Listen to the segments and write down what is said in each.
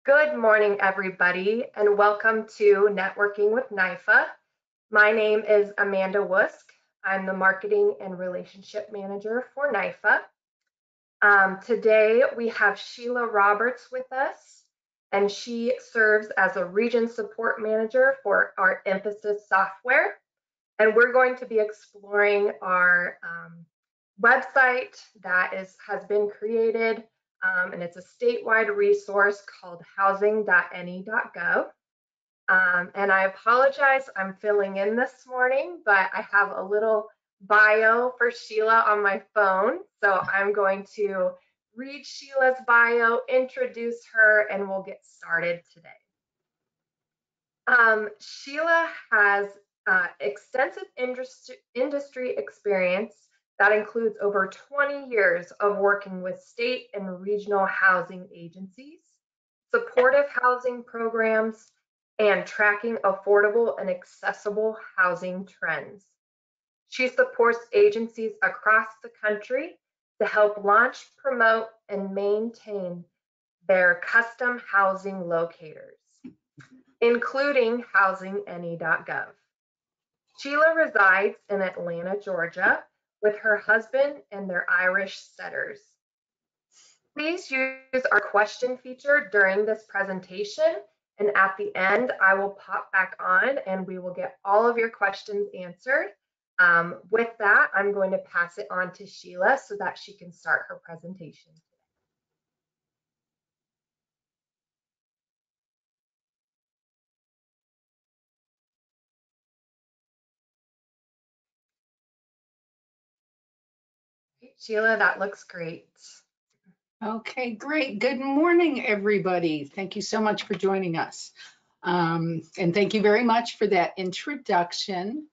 Good morning, everybody, and welcome to Networking with NIFA. My name is Amanda Wusk. I'm the Marketing and Relationship Manager for NIFA. Today, we have Sheila Roberts with us, and she serves as a Region Support Manager for our Emphasys software. And we're going to be exploring our website that has been created, and it's a statewide resource called Housing.ne.gov. And I apologize, I'm filling in this morning, but I have a little bio for Sheila on my phone. So I'm going to read Sheila's bio, introduce her, and we'll get started today. Sheila has extensive industry experience that includes over 20 years of working with state and regional housing agencies, supportive housing programs, and tracking affordable and accessible housing trends. She supports agencies across the country to help launch, promote, and maintain their custom housing locators, including Housing.ne.gov. Sheila resides in Atlanta, Georgia, with her husband and their Irish setters. Please use our question feature during this presentation, and at the end, I will pop back on and we will get all of your questions answered. With that, I'm going to pass it on to Sheila so that she can start her presentation. Sheila, that looks great. Okay, great. Good morning, everybody. Thank you so much for joining us. And thank you very much for that introduction.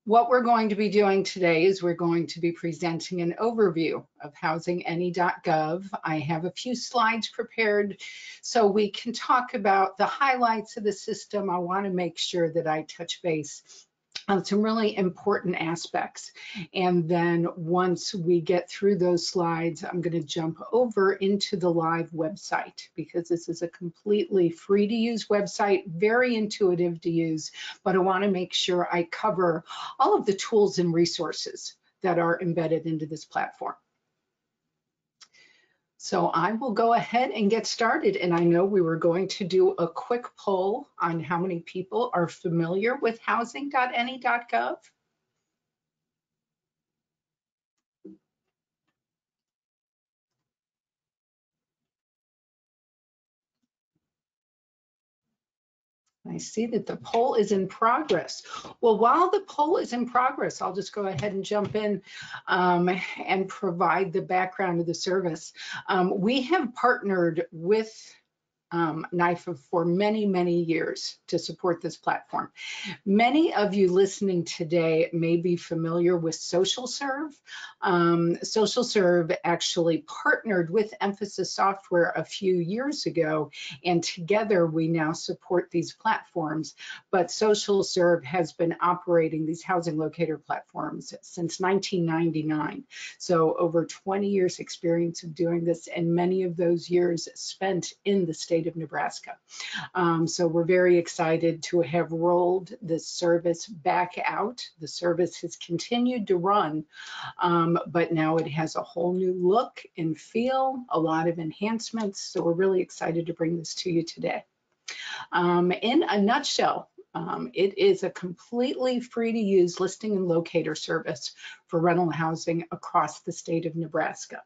What we're going to be doing today is we're going to be presenting an overview of Housing.ne.gov. I have a few slides prepared so we can talk about the highlights of the system. I want to make sure that I touch base on some really important aspects. And then once we get through those slides, I'm going to jump over into the live website because this is a completely free to use website, very intuitive to use, but I want to make sure I cover all of the tools and resources that are embedded into this platform. So I will go ahead and get started. And I know we were going to do a quick poll on how many people are familiar with Housing.ne.gov. I see that the poll is in progress. Well, while the poll is in progress, I'll just go ahead and jump in and provide the background of the service. We have partnered with NIFA for many, many years to support this platform. Many of you listening today may be familiar with Socialserve. Socialserve actually partnered with Emphasys software a few years ago, and together we now support these platforms. But Socialserve has been operating these housing locator platforms since 1999. So over 20 years experience of doing this, and many of those years spent in the state of Nebraska. So we're very excited to have rolled this service back out. The service has continued to run, but now it has a whole new look and feel, a lot of enhancements. So we're really excited to bring this to you today. In a nutshell, it is a completely free to use listing and locator service for rental housing across the state of Nebraska.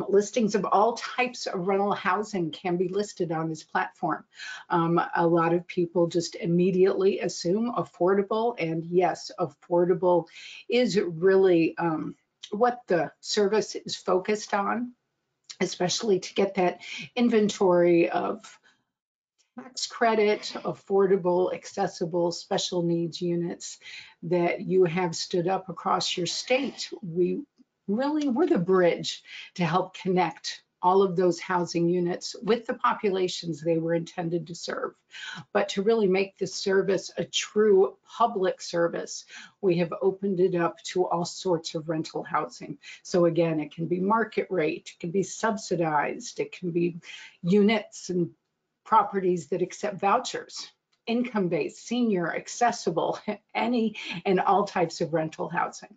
Listings of all types of rental housing can be listed on this platform. A lot of people just immediately assume affordable, and yes, affordable is really what the service is focused on, especially to get that inventory of tax credit, affordable, accessible, special needs units that you have stood up across your state. We're the bridge to help connect all of those housing units with the populations they were intended to serve. But to really make this service a true public service, we have opened it up to all sorts of rental housing. So again, it can be market rate, it can be subsidized, it can be units and properties that accept vouchers, income-based, senior, accessible, any and all types of rental housing.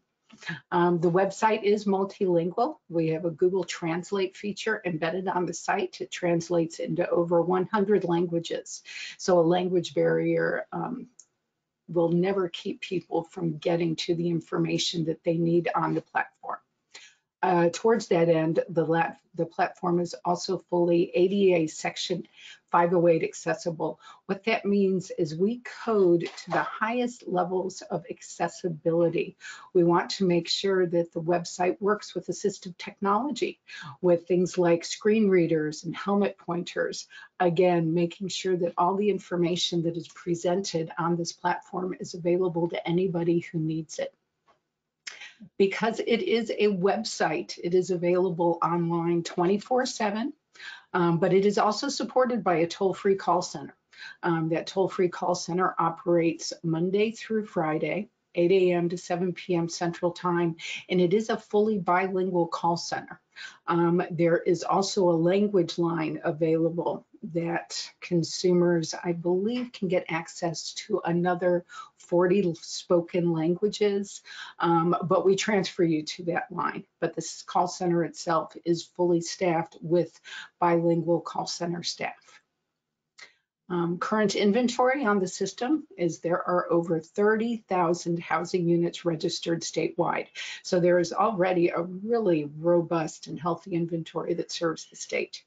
The website is multilingual. We have a Google Translate feature embedded on the site. It translates into over 100 languages. So a language barrier will never keep people from getting to the information that they need on the platform. Towards that end, the platform is also fully ADA Section 508 accessible. What that means is we code to the highest levels of accessibility. We want to make sure that the website works with assistive technology, with things like screen readers and helmet pointers. Again, making sure that all the information that is presented on this platform is available to anybody who needs it. Because it is a website, it is available online 24/7, but it is also supported by a toll-free call center. That toll-free call center operates Monday through Friday, 8 a.m. to 7 p.m. Central Time, and it is a fully bilingual call center. There is also a language line available that consumers, I believe, can get access to another 40 spoken languages, but we transfer you to that line. But this call center itself is fully staffed with bilingual call center staff. Current inventory on the system is there are over 30,000 housing units registered statewide. So there is already a really robust and healthy inventory that serves the state.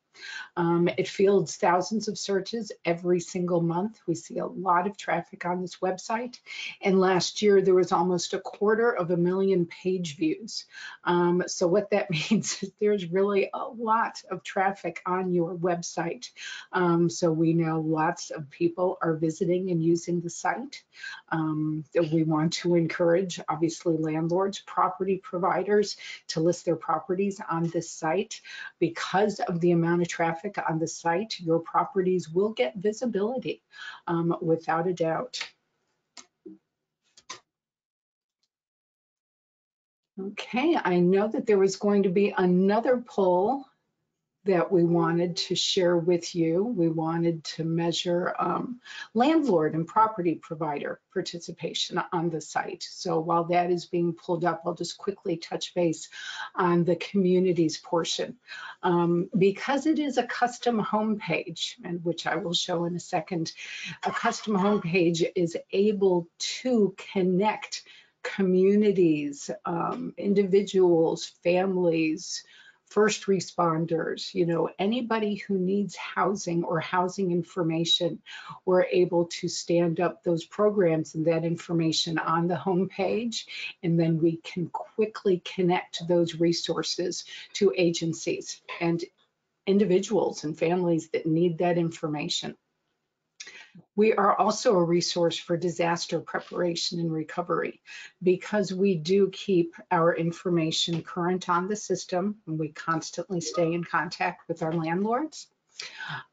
It fields thousands of searches every single month. We see a lot of traffic on this website. And last year, there was almost 250,000 page views. So what that means is there's really a lot of traffic on your website. So we know lots of people are visiting and using the site. We want to encourage, obviously, landlords, property providers to list their properties on this site. Because of the amount of traffic on the site, your properties will get visibility, without a doubt. Okay, I know that there was going to be another poll that we wanted to share with you. We wanted to measure landlord and property provider participation on the site. So while that is being pulled up, I'll just quickly touch base on the communities portion. Because it is a custom homepage, and which I will show in a second, a custom homepage is able to connect communities, individuals, families, first responders, anybody who needs housing or housing information. We're able to stand up those programs and that information on the homepage, and then we can quickly connect those resources to agencies and individuals and families that need that information. We are also a resource for disaster preparation and recovery because we do keep our information current on the system, and we constantly stay in contact with our landlords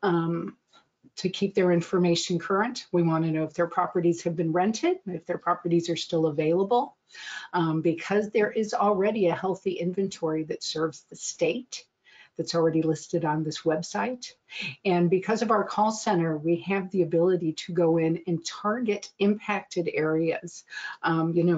to keep their information current. We want to know if their properties have been rented, if their properties are still available, because there is already a healthy inventory that serves the state that's already listed on this website. And because of our call center, we have the ability to go in and target impacted areas.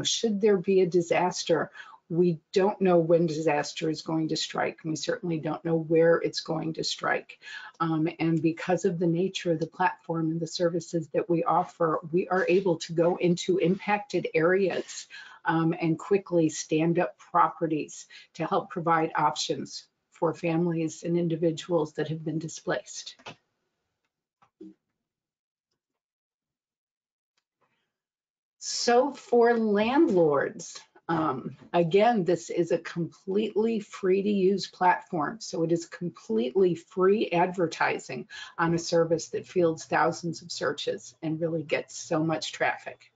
Should there be a disaster, we don't know when disaster is going to strike, and we certainly don't know where it's going to strike. And because of the nature of the platform and the services that we offer, we are able to go into impacted areas and quickly stand up properties to help provide options for families and individuals that have been displaced. So for landlords, again, this is a completely free to use platform. So it is completely free advertising on a service that fields thousands of searches and really gets so much traffic.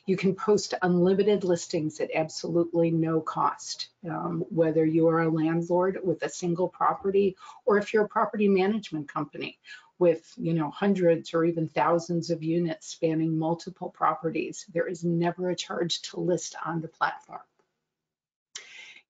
You can post unlimited listings at absolutely no cost, whether you are a landlord with a single property or if you're a property management company with hundreds or even thousands of units spanning multiple properties. There is never a charge to list on the platform.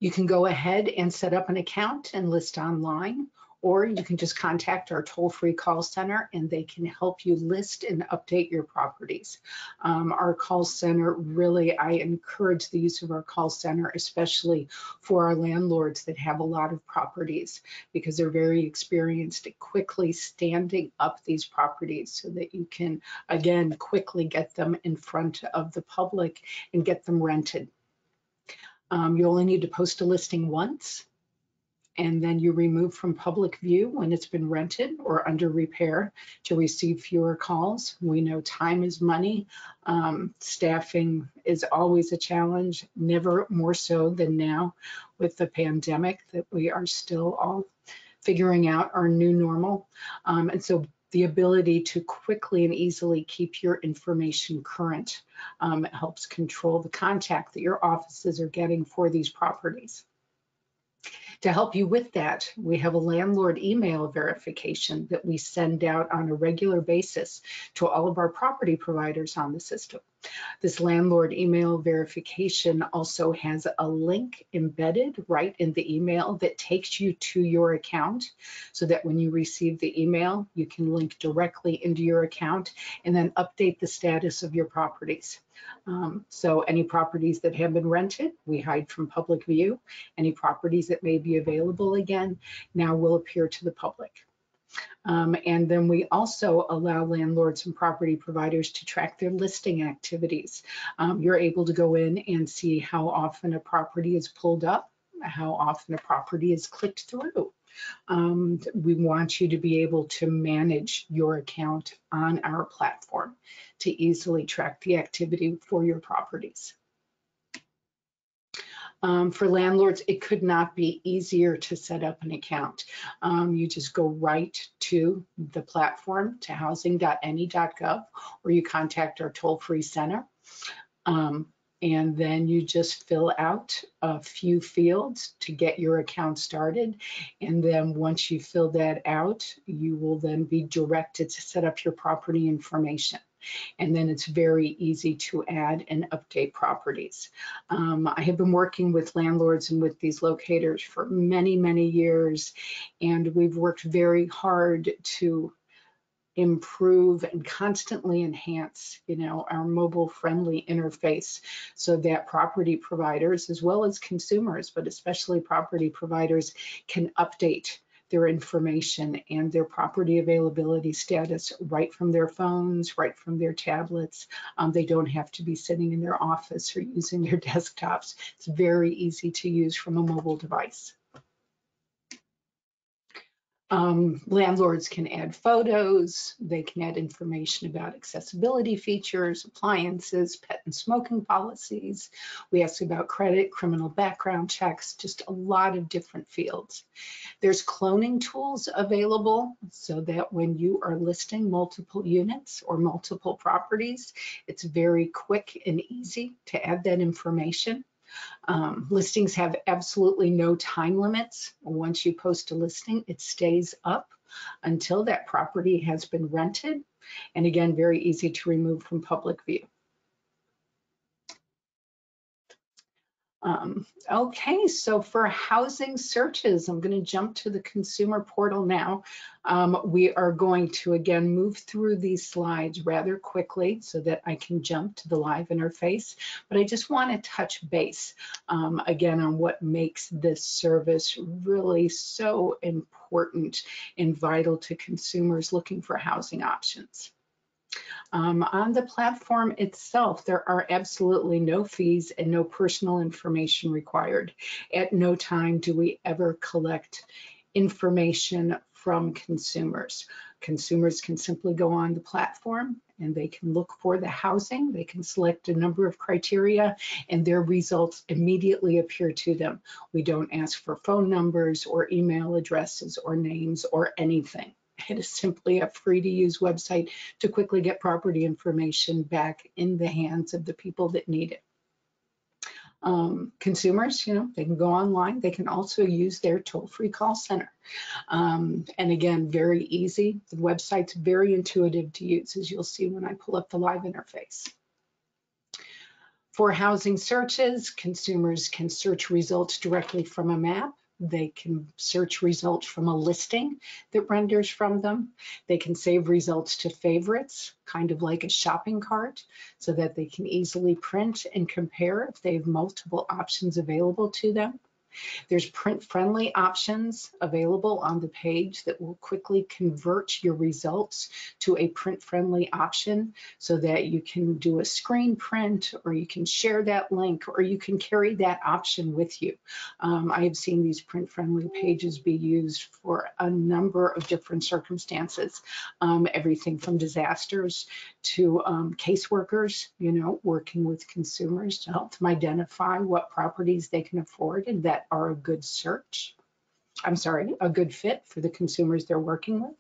You can go ahead and set up an account and list online, or you can just contact our toll-free call center and they can help you list and update your properties. Our call center, really, I encourage the use of our call center, especially for our landlords that have a lot of properties, because they're very experienced at quickly standing up these properties so that you can, again, quickly get them in front of the public and get them rented. You only need to post a listing once, and then you remove from public view when it's been rented or under repair to receive fewer calls. We know time is money. Staffing is always a challenge, never more so than now with the pandemic that we are still all figuring out our new normal. And so the ability to quickly and easily keep your information current helps control the contact that your offices are getting for these properties. To help you with that, we have a landlord email verification that we send out on a regular basis to all of our property providers on the system. This landlord email verification also has a link embedded right in the email that takes you to your account, so that when you receive the email, you can link directly into your account and then update the status of your properties. So any properties that have been rented, we hide from public view. Any properties that may be available again now will appear to the public. And then we also allow landlords and property providers to track their listing activities. You're able to go in and see how often a property is pulled up, how often a property is clicked through. We want you to be able to manage your account on our platform to easily track the activity for your properties. For landlords, it could not be easier to set up an account. You just go right to the platform, to Housing.ne.gov, or you contact our toll-free center. And then you just fill out a few fields to get your account started. And then once you fill that out, you will then be directed to set up your property information. And then it's very easy to add and update properties. I have been working with landlords and with these locators for many, many years, and we've worked very hard to improve and constantly enhance, our mobile-friendly interface so that property providers, as well as consumers, but especially property providers, can update their information and their property availability status right from their phones, right from their tablets. They don't have to be sitting in their office or using their desktops. It's very easy to use from a mobile device. Landlords can add photos, they can add information about accessibility features, appliances, pet and smoking policies. We ask about credit, criminal background checks, just a lot of different fields. There's cloning tools available so that when you are listing multiple units or multiple properties, it's very quick and easy to add that information. Listings have absolutely no time limits. Once you post a listing, it stays up until that property has been rented. And again, very easy to remove from public view. Okay, so for housing searches, I'm going to jump to the consumer portal now. We are going to, again, move through these slides rather quickly so that I can jump to the live interface. But I just want to touch base, again, on what makes this service really so important and vital to consumers looking for housing options. On the platform itself, there are absolutely no fees and no personal information required. At no time do we ever collect information from consumers. Consumers can simply go on the platform and they can look for the housing. They can select a number of criteria and their results immediately appear to them. We don't ask for phone numbers or email addresses or names or anything. It is simply a free-to-use website to quickly get property information back in the hands of the people that need it. Consumers, they can go online. They can also use their toll-free call center. And again, very easy. The website's very intuitive to use, as you'll see when I pull up the live interface. For housing searches, consumers can search results directly from a map. They can search results from a listing that renders from them. They can save results to favorites, kind of like a shopping cart, so that they can easily print and compare if they have multiple options available to them. There's print-friendly options available on the page that will quickly convert your results to a print-friendly option so that you can do a screen print, or you can share that link, or you can carry that option with you. I have seen these print-friendly pages be used for a number of different circumstances, everything from disasters to caseworkers, working with consumers to help them identify what properties they can afford and that are a good a good fit for the consumers they're working with.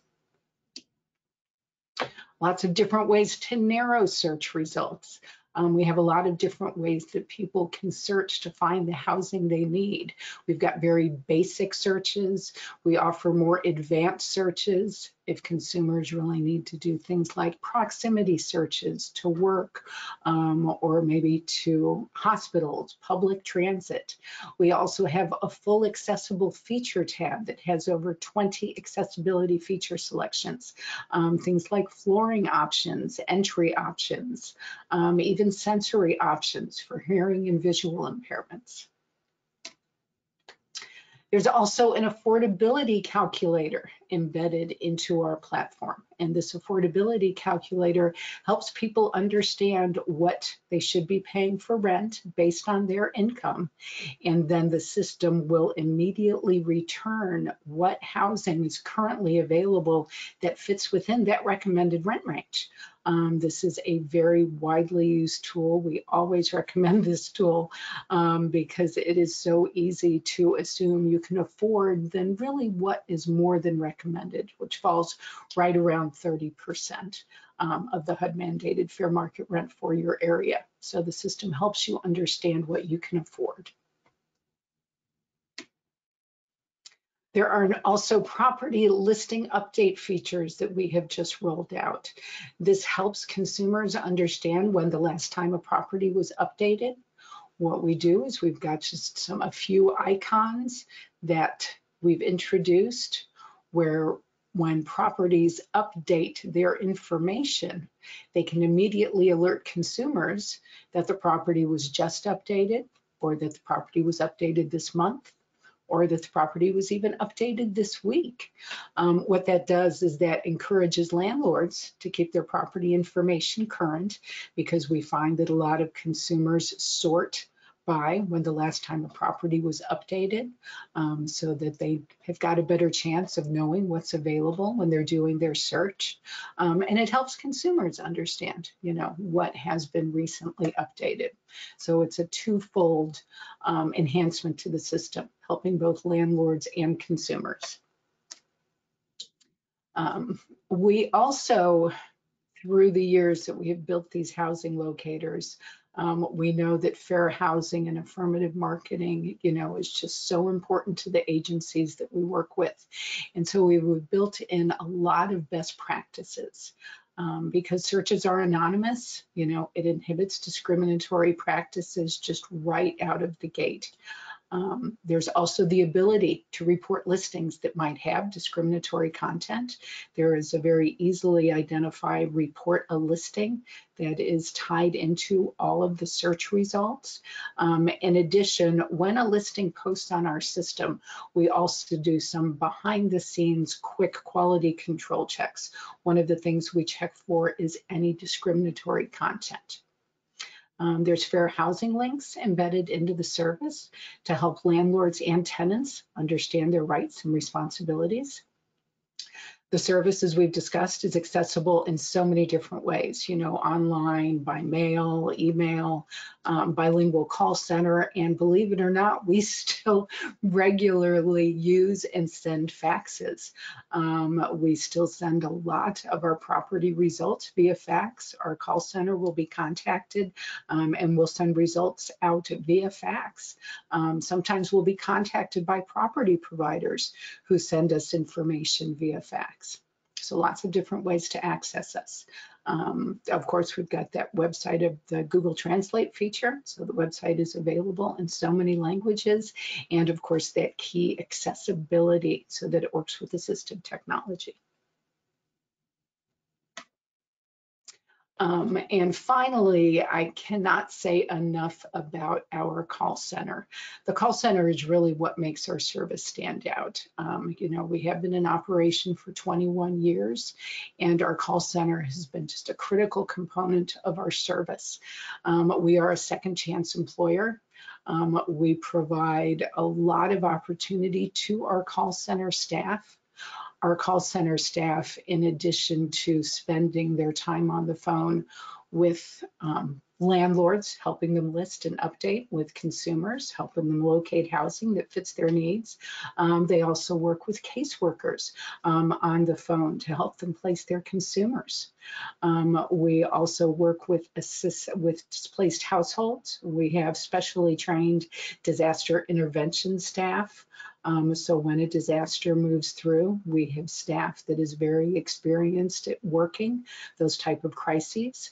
Lots of different ways to narrow search results. We have a lot of different ways that people can search to find the housing they need. We've got very basic searches. We offer more advanced searches if consumers really need to do things like proximity searches to work, or maybe to hospitals, public transit. We also have a full accessible feature tab that has over 20 accessibility feature selections. Things like flooring options, entry options, even sensory options for hearing and visual impairments. There's also an affordability calculator embedded into our platform. And this affordability calculator helps people understand what they should be paying for rent based on their income. And then the system will immediately return what housing is currently available that fits within that recommended rent range. This is a very widely used tool. We always recommend this tool because it is so easy to assume you can afford then really what is more than recommended, which falls right around 30% of the HUD mandated fair market rent for your area. So the system helps you understand what you can afford. There are also property listing update features that we have just rolled out. This helps consumers understand when the last time a property was updated. What we do is we've got just a few icons that we've introduced where when properties update their information, they can immediately alert consumers that the property was just updated, or that the property was updated this month, or that the property was even updated this week. What that does is that encourages landlords to keep their property information current, because we find that a lot of consumers sort by when the last time a property was updated, so that they have got a better chance of knowing what's available when they're doing their search. And it helps consumers understand, what has been recently updated. So it's a twofold enhancement to the system, helping both landlords and consumers. We also, through the years that we have built these housing locators, we know that fair housing and affirmative marketing, is just so important to the agencies that we work with. And so we've built in a lot of best practices. Because searches are anonymous, it inhibits discriminatory practices just right out of the gate. There's also the ability to report listings that might have discriminatory content. There is a very easily identified report a listing that is tied into all of the search results. In addition, when a listing posts on our system, we also do some behind the scenes quick quality control checks. One of the things we check for is any discriminatory content. There's fair housing links embedded into the service to help landlords and tenants understand their rights and responsibilities. The service, as we've discussed, is accessible in so many different ways, online, by mail, email, bilingual call center, and believe it or not, we still regularly use and send faxes. We still send a lot of our property results via fax. Our call center will be contacted and we'll send results out via fax. Sometimes we'll be contacted by property providers who send us information via fax. So lots of different ways to access us. Of course, we've got that website of the Google Translate feature. So the website is available in so many languages. And of course, that key accessibility so that it works with assistive technology. And finally, I cannot say enough about our call center. The call center is really what makes our service stand out. You know, we have been in operation for 21 years, and our call center has been just a critical component of our service. We are a second chance employer. We provide a lot of opportunity to our call center staff. Our call center staff, in addition to spending their time on the phone with landlords, helping them list and update, with consumers, helping them locate housing that fits their needs. They also work with caseworkers on the phone to help them place their consumers. We also work with displaced households. We have specially trained disaster intervention staff. So when a disaster moves through, we have staff that is very experienced at working those type of crises.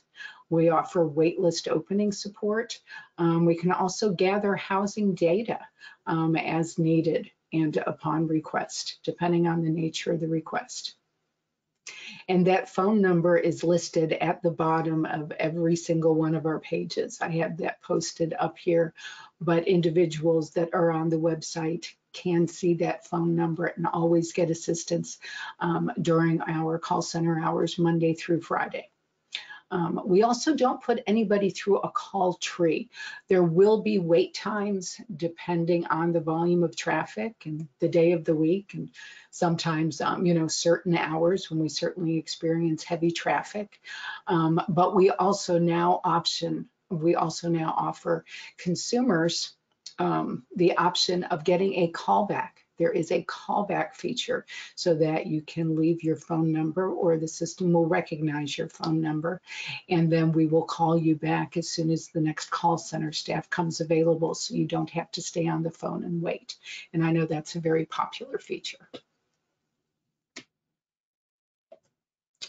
We offer waitlist opening support. We can also gather housing data as needed and upon request, depending on the nature of the request. And that phone number is listed at the bottom of every single one of our pages. I have that posted up here, but individuals that are on the website can see that phone number and always get assistance during our call center hours, Monday through Friday. We also don't put anybody through a call tree. There will be wait times depending on the volume of traffic and the day of the week, and sometimes, you know, certain hours when we certainly experience heavy traffic. But we also now offer consumers the option of getting a callback. There is a callback feature so that you can leave your phone number, or the system will recognize your phone number, and then we will call you back as soon as the next call center staff comes available, so you don't have to stay on the phone and wait. And I know that's a very popular feature.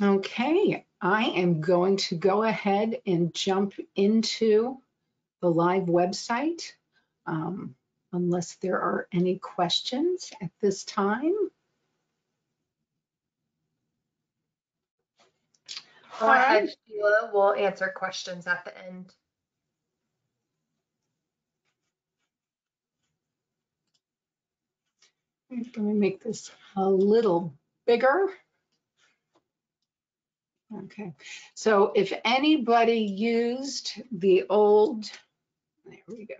Okay, I am going to go ahead and jump into the live website. Unless there are any questions at this time. Go ahead, Sheila. We'll answer questions at the end. I'm going to make this a little bigger. Okay, so if anybody used the old, there we go.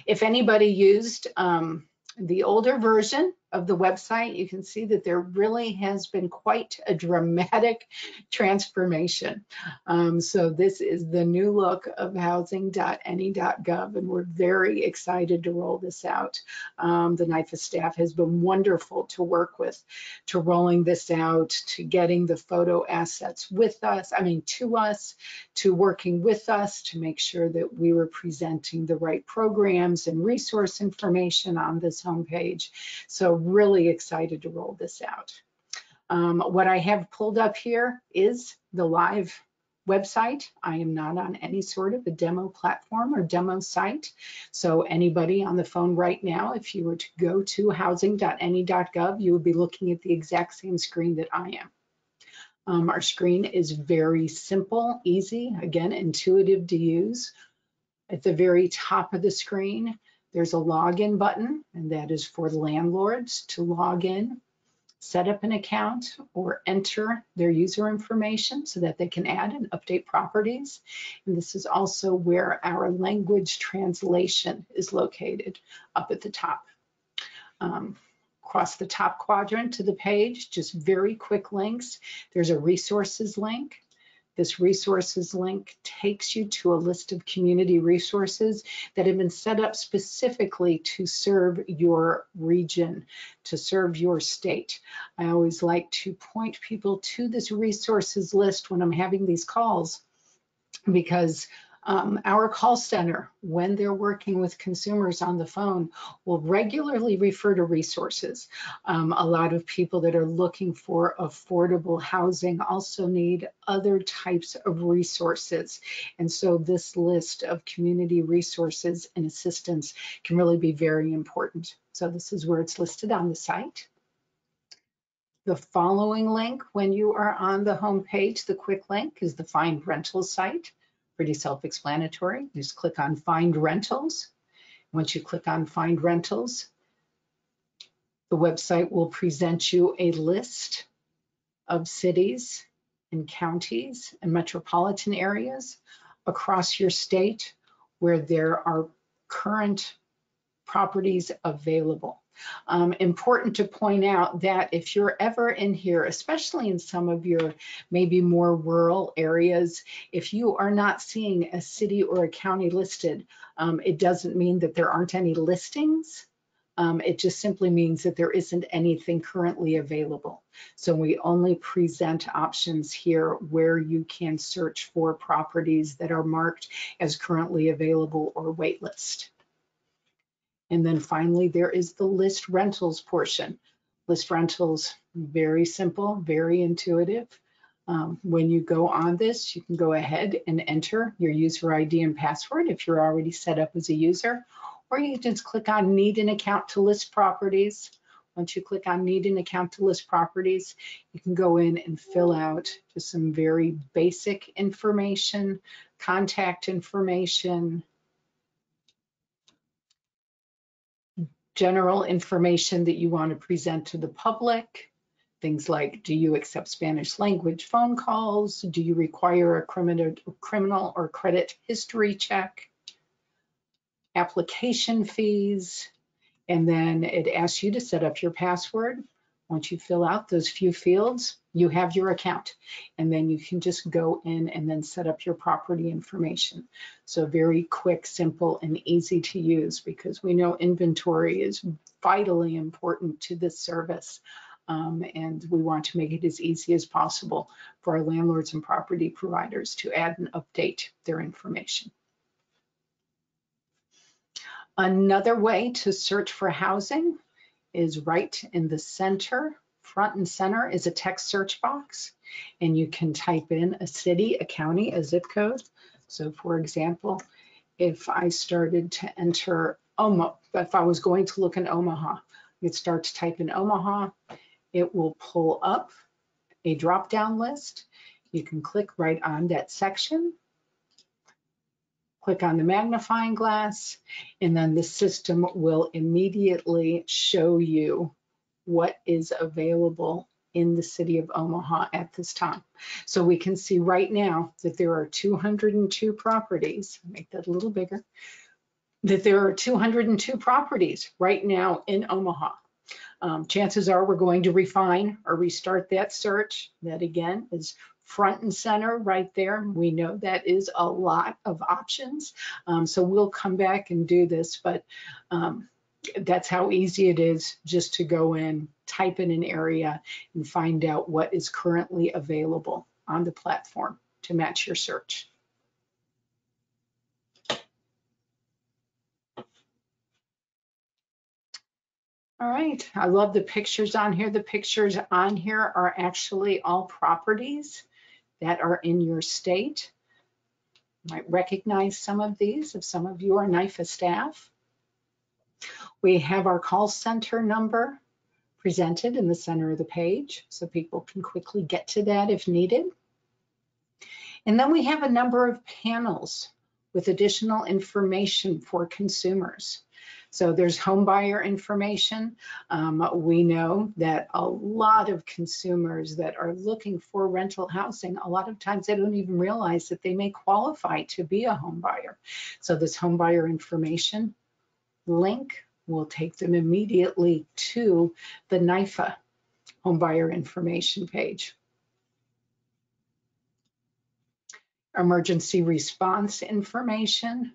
If anybody used the older version of the website, you can see that there really has been quite a dramatic transformation. So this is the new look of Housing.ne.gov, and we're very excited to roll this out. The NIFA staff has been wonderful to work with, to rolling this out, to getting the photo assets with us, to us, to working with us to make sure that we were presenting the right programs and resource information on this homepage. So really excited to roll this out. What I have pulled up here is the live website. I am not on any sort of a demo platform or demo site. So anybody on the phone right now, if you were to go to housing.ne.gov, you would be looking at the exact same screen that I am. Our screen is very simple, easy, again, intuitive to use. At the very top of the screen, there's a login button, and that is for landlords to log in, set up an account, or enter their user information so that they can add and update properties. And this is also where our language translation is located, up at the top. Across the top quadrant to the page, just very quick links. There's a resources link. This resources link takes you to a list of community resources that have been set up specifically to serve your region, to serve your state. I always like to point people to this resources list when I'm having these calls, because Our call center, when they're working with consumers on the phone, will regularly refer to resources. A lot of people that are looking for affordable housing also need other types of resources. And so this list of community resources and assistance can really be very important. So this is where it's listed on the site. The following link, when you are on the home page, the quick link is the Find Rentals site. Pretty self-explanatory. Just click on Find Rentals. Once you click on Find Rentals, the website will present you a list of cities and counties and metropolitan areas across your state where there are current properties available. Important to point out that if you're ever in here, especially in some of your maybe more rural areas, if you are not seeing a city or a county listed, it doesn't mean that there aren't any listings. It just simply means that there isn't anything currently available. So we only present options here where you can search for properties that are marked as currently available or waitlist. And then finally, there is the list rentals portion. List rentals, very simple, very intuitive. When you go on this, you can go ahead and enter your user ID and password if you're already set up as a user, or you can just click on Need an Account to List Properties. Once you click on Need an Account to List Properties, you can go in and fill out just some very basic information, contact information, general information that you want to present to the public. Things like, do you accept Spanish language phone calls? Do you require a criminal or credit history check? Application fees. And then it asks you to set up your password. Once you fill out those few fields, you have your account. And then you can just go in and then set up your property information. So very quick, simple, and easy to use, because we know inventory is vitally important to this service. And we want to make it as easy as possible for our landlords and property providers to add and update their information. Another way to search for housing is right in the center. Front and center is a text search box, and you can type in a city, a county, a zip code. So for example, if I started to enter if I was going to look in Omaha, you'd start to type in Omaha, it will pull up a drop-down list. You can click right on that section, click on the magnifying glass, and then the system will immediately show you what is available in the city of Omaha at this time. So we can see right now that there are 202 properties, make that a little bigger, that there are 202 properties right now in Omaha. Chances are we're going to refine or restart that search. That again is front and center right there. We know that is a lot of options. So we'll come back and do this, but that's how easy it is just to go in, type in an area, and find out what is currently available on the platform to match your search. All right, I love the pictures on here. The pictures on here are actually all properties that are in your state. You might recognize some of these if some of you are NIFA staff. We have our call center number presented in the center of the page, so people can quickly get to that if needed. And then we have a number of panels with additional information for consumers. So there's home buyer information. We know that a lot of consumers that are looking for rental housing, a lot of times they don't even realize that they may qualify to be a home buyer. So this home buyer information link will take them immediately to the NIFA home buyer information page. Emergency response information,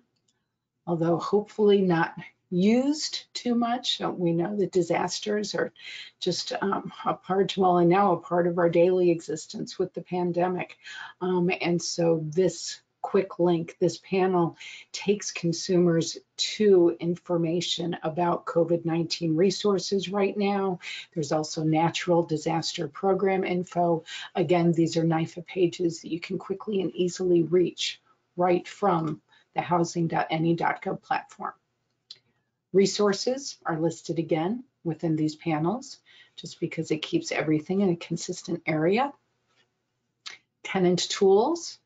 although hopefully not used too much. We know that disasters are just a part of our daily existence with the pandemic. And so this quick link. This panel takes consumers to information about COVID-19 resources right now. There's also natural disaster program info. Again, these are NIFA pages that you can quickly and easily reach right from the Housing.ne.gov platform. Resources are listed again within these panels, just because it keeps everything in a consistent area. Tenant tools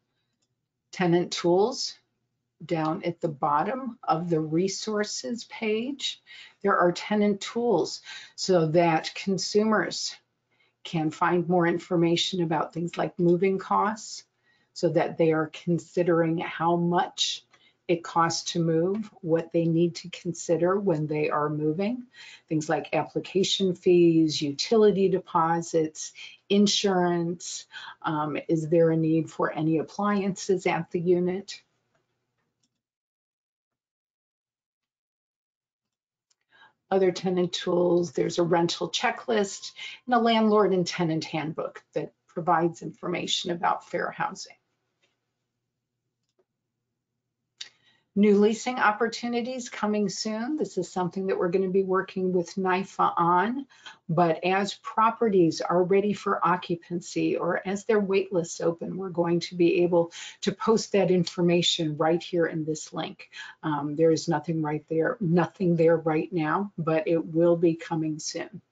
down at the bottom of the resources page. There are tenant tools so that consumers can find more information about things like moving costs, so that they are considering how much it costs to move, what they need to consider when they are moving, things like application fees, utility deposits, insurance, is there a need for any appliances at the unit? Other tenant tools, there's a rental checklist and a landlord and tenant handbook that provides information about fair housing. New leasing opportunities coming soon. This is something that we're going to be working with NIFA on, but as properties are ready for occupancy or as their wait lists open, we're going to be able to post that information right here in this link. There is nothing there right now, but it will be coming soon.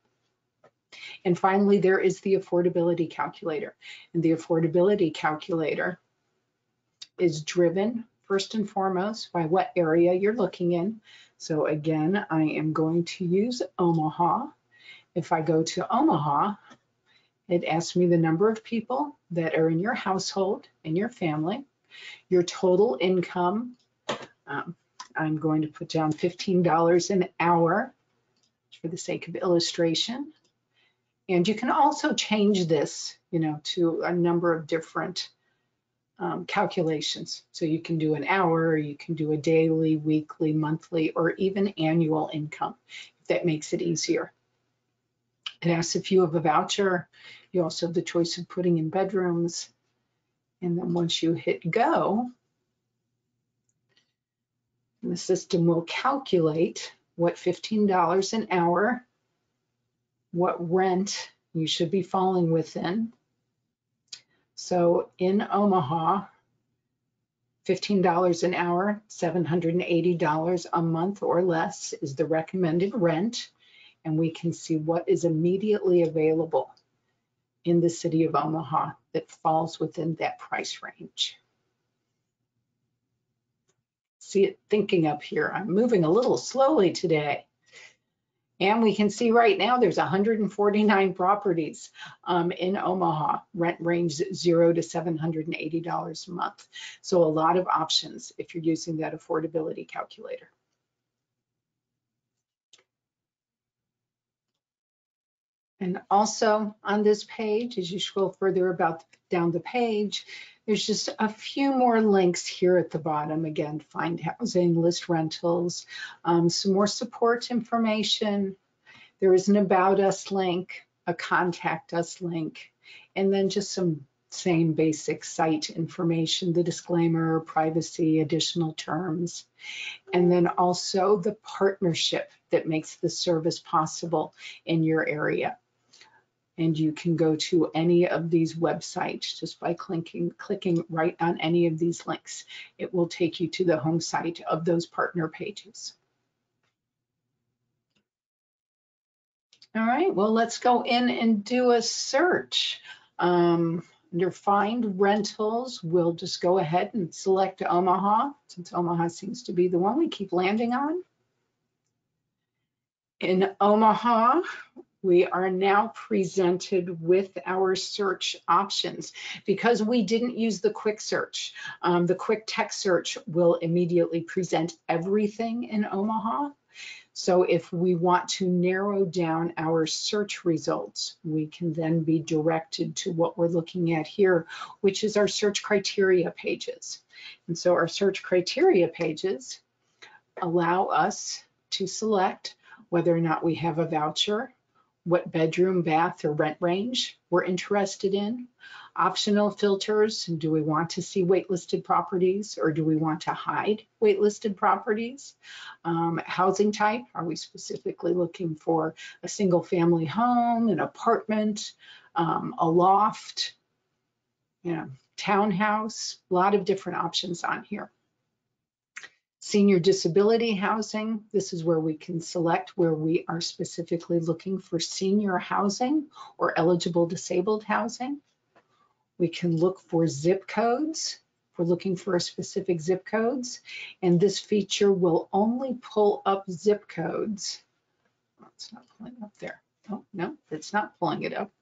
And finally, there is the affordability calculator. And the affordability calculator is driven first and foremost by what area you're looking in. So again, I am going to use Omaha. If I go to Omaha, it asks me the number of people that are in your household, in your family, your total income. I'm going to put down $15 an hour for the sake of illustration. And you can also change this, to a number of different calculations. So you can do an hour, or you can do a daily, weekly, monthly, or even annual income, if that makes it easier. It asks if you have a voucher. You also have the choice of putting in bedrooms. And then once you hit go, the system will calculate what $15 an hour, what rent you should be falling within. So in Omaha, $15 an hour, $780 a month or less is the recommended rent. And we can see what is immediately available in the city of Omaha that falls within that price range. See it thinking up here. I'm moving a little slowly today. And we can see right now there's 149 properties in Omaha, rent range $0 to $780 a month. So a lot of options if you're using that affordability calculator. And also on this page, as you scroll further down the page, there's just a few more links here at the bottom. Again, find housing, list rentals, some more support information. There is an About Us link, a Contact Us link, and then just some same basic site information, the disclaimer, privacy, additional terms, and then also the partnership that makes the service possible in your area. And you can go to any of these websites just by clicking right on any of these links. It will take you to the home site of those partner pages. All right, well, let's go in and do a search. Under Find Rentals, we'll just go ahead and select Omaha, since Omaha seems to be the one we keep landing on. In Omaha, we are now presented with our search options. Because we didn't use the quick search, the quick text search will immediately present everything in Omaha. So if we want to narrow down our search results, we can then be directed to what we're looking at here, which is our search criteria pages. And so our search criteria pages allow us to select whether or not we have a voucher what bedroom, bath, or rent range we're interested in. Optional filters, do we want to see waitlisted properties or do we want to hide waitlisted properties? Housing type, are we specifically looking for a single family home, an apartment, a loft, townhouse, a lot of different options on here. Senior disability housing, this is where we can select where we are specifically looking for senior housing or eligible disabled housing. We can look for zip codes. We're looking for a specific zip codes, and this feature will only pull up zip codes. Oh, it's not pulling up there. Oh, no, it's not pulling it up.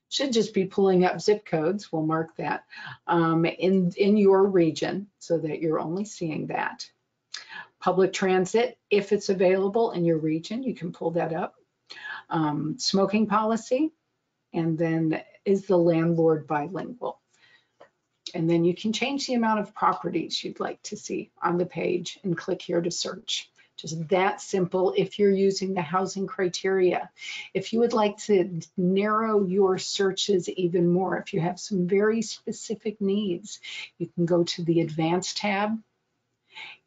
Should just be pulling up zip codes. We'll mark that in your region so that you're only seeing that. Public transit, if it's available in your region, you can pull that up. Smoking policy, and then is the landlord bilingual? And then you can change the amount of properties you'd like to see on the page and click here to search. Just that simple if you're using the housing criteria. If you would like to narrow your searches even more, if you have some very specific needs, you can go to the Advanced tab.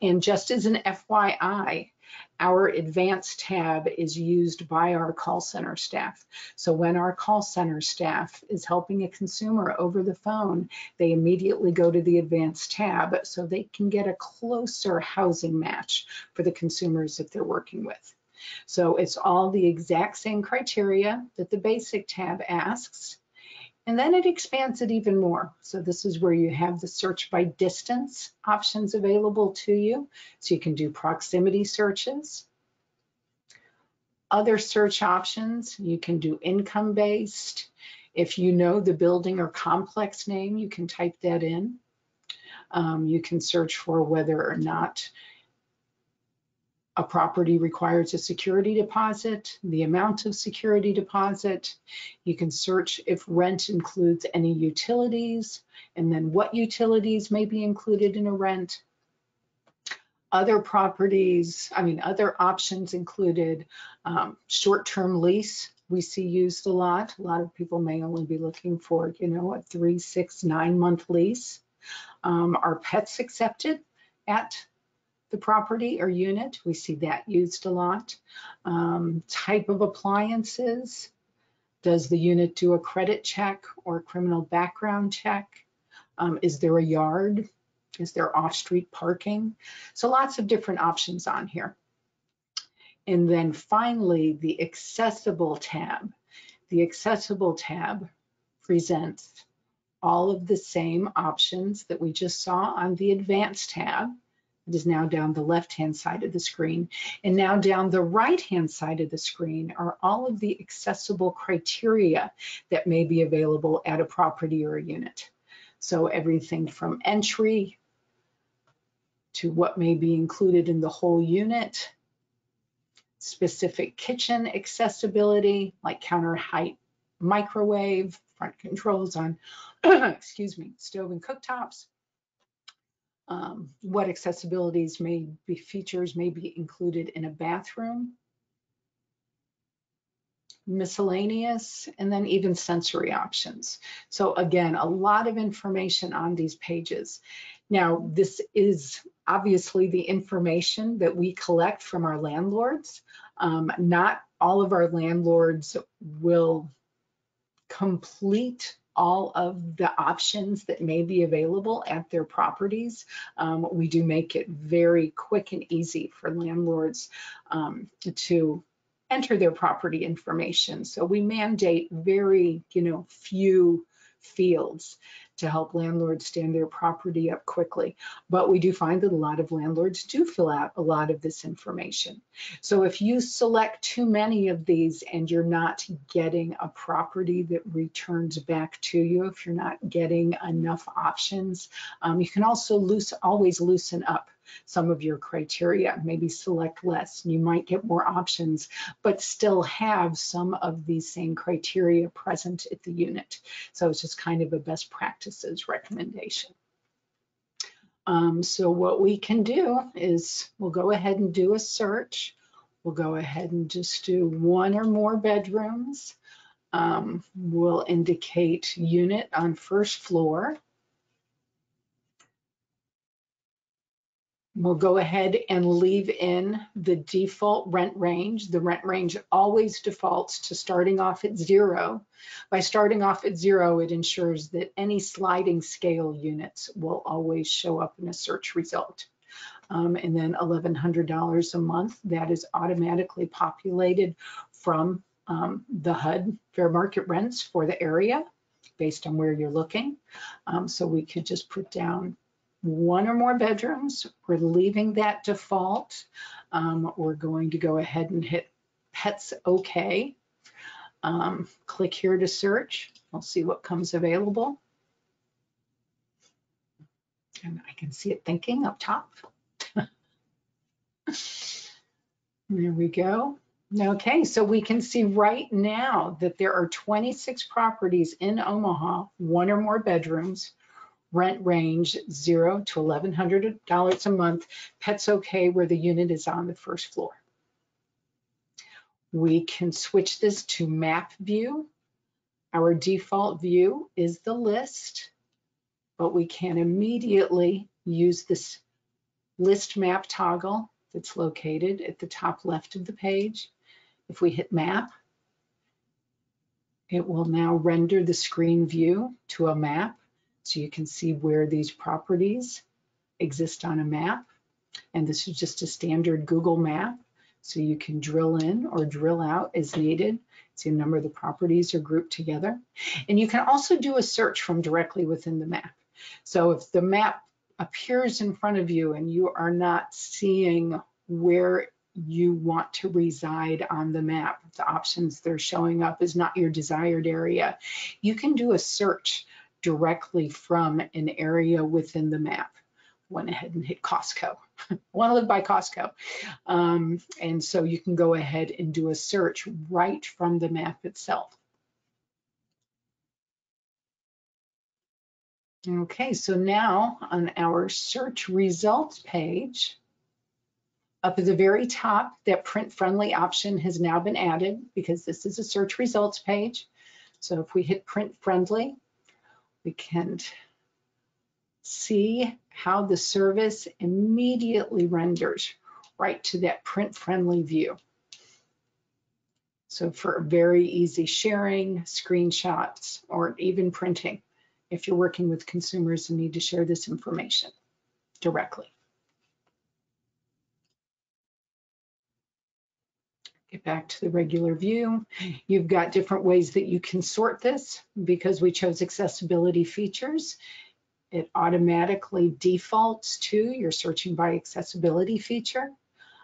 And just as an FYI, our Advanced tab is used by our call center staff. So when our call center staff is helping a consumer over the phone, they immediately go to the Advanced tab so they can get a closer housing match for the consumers that they're working with. So it's all the exact same criteria that the Basic tab asks. And then it expands it even more. So this is where you have the search by distance options available to you. So you can do proximity searches. Other search options, you can do income-based. If you know the building or complex name, you can type that in. You can search for whether or not a property requires a security deposit, the amount of security deposit. You can search if rent includes any utilities, and then what utilities may be included in a rent. Other other options included short-term lease. We see used a lot. A lot of people may only be looking for, a 3, 6, 9-month lease. Are pets accepted at the property or unit? We see that used a lot. Type of appliances. Does the unit do a credit check or a criminal background check? Is there a yard? Is there off-street parking? So lots of different options on here. And then finally, the Accessible tab. The Accessible tab presents all of the same options that we just saw on the Advanced tab. It is now down the left-hand side of the screen. And now down the right-hand side of the screen are all of the accessible criteria that may be available at a property or a unit. So everything from entry to what may be included in the whole unit, specific kitchen accessibility, like counter height microwave, front controls on, stove and cooktops. What accessibilities features may be included in a bathroom, miscellaneous, and then even sensory options. So again, a lot of information on these pages. Now, this is obviously the information that we collect from our landlords. Not all of our landlords will complete all of the options that may be available at their properties. We do make it very quick and easy for landlords to enter their property information. So we mandate very, few fields to help landlords stand their property up quickly. But we do find that a lot of landlords do fill out a lot of this information. So if you select too many of these and you're not getting a property that returns back to you, if you're not getting enough options, you can also always loosen up some of your criteria, maybe select less. You might get more options, but still have some of these same criteria present at the unit. So it's just kind of a best practices recommendation. So what we can do is we'll go ahead and do a search. We'll go ahead and just do 1 or more bedrooms. We'll indicate unit on first floor. We'll go ahead and leave in the default rent range. The rent range always defaults to starting off at 0. By starting off at 0, it ensures that any sliding scale units will always show up in a search result. And then $1,100 a month, that is automatically populated from the HUD fair market rents for the area based on where you're looking. So we could just put down 1 or more bedrooms. We're leaving that default. We're going to go ahead and hit Pets OK. Click here to search. We'll see what comes available. And I can see it thinking up top. There we go. Okay, so we can see right now that there are 26 properties in Omaha, 1 or more bedrooms, rent range $0 to $1,100 a month, Pets OK, where the unit is on the first floor. We can switch this to map view. Our default view is the list, but we can immediately use this list map toggle that's located at the top left of the page. If we hit map, it will now render the screen view to a map, so you can see where these properties exist on a map. And this is just a standard Google map, so you can drill in or drill out as needed. See a number of the properties are grouped together. And you can also do a search from directly within the map. So if the map appears in front of you and you are not seeing where you want to reside on the map, if the options that are showing up is not your desired area, you can do a search directly from an area within the map. Went ahead and hit Costco. I want to live by Costco. And so you can go ahead and do a search right from the map itself. Okay, so now on our search results page, up at the very top, that print-friendly option has now been added because this is a search results page. So if we hit print-friendly, we can see how the service immediately renders right to that print-friendly view. So for very easy sharing, screenshots, or even printing, if you're working with consumers and need to share this information directly. Get back to the regular view. You've got different ways that you can sort this. Because we chose accessibility features, it automatically defaults to you're searching by accessibility feature,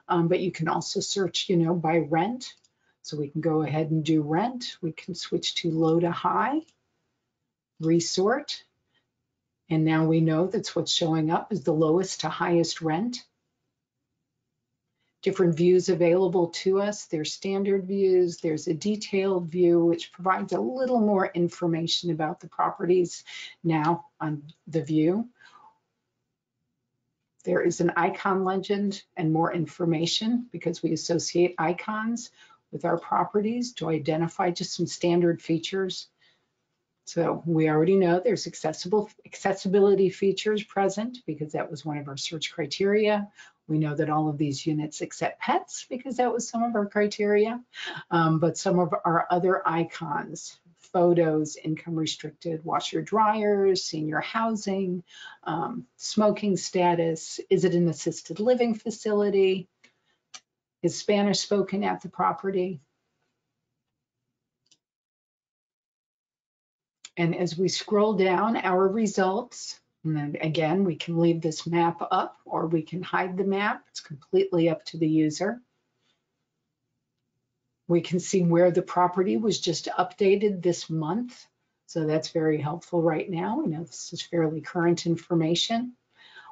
but you can also search, by rent. So we can go ahead and do rent. We can switch to low to high, resort, and now we know that's what's showing up is the lowest to highest rent. Different views available to us. There's standard views, there's a detailed view, which provides a little more information about the properties now on the view. There is an icon legend and more information because we associate icons with our properties to identify just some standard features. So we already know there's accessibility features present because that was one of our search criteria. We know that all of these units accept pets because that was some of our criteria, but some of our other icons, photos, income restricted, washer dryers, senior housing, smoking status, is it an assisted living facility, is Spanish spoken at the property? And as we scroll down our results, and then again, we can leave this map up or we can hide the map. It's completely up to the user. We can see where the property was just updated this month. So that's very helpful right now. We know this is fairly current information.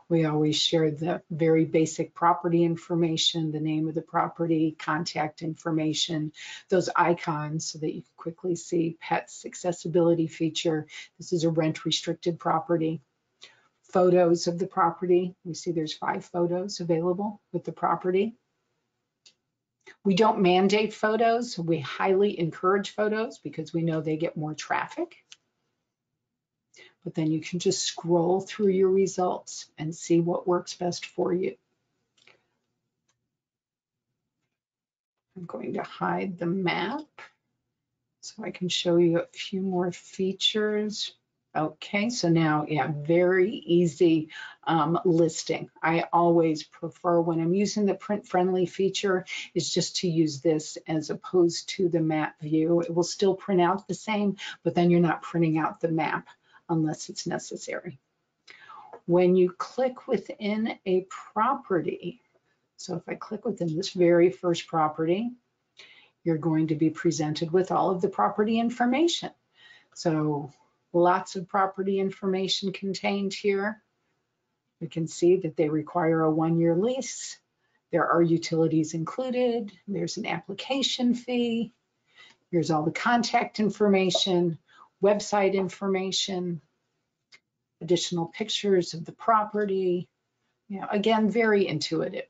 We always share the very basic property information, the name of the property, contact information, those icons so that you can quickly see pets, accessibility feature. This is a rent restricted property. Photos of the property. We see there's 5 photos available with the property. We don't mandate photos. We highly encourage photos because we know they get more traffic. But then you can just scroll through your results and see what works best for you. I'm going to hide the map so I can show you a few more features. Okay, so now, yeah, very easy listing. I always prefer, when I'm using the print-friendly feature, is just to use this as opposed to the map view. It will still print out the same, but then you're not printing out the map unless it's necessary. When you click within a property, so if I click within this very first property, you're going to be presented with all of the property information. So lots of property information contained here. We can see that they require a 1-year lease. There are utilities included. There's an application fee. Here's all the contact information, website information, additional pictures of the property. You know, again, very intuitive.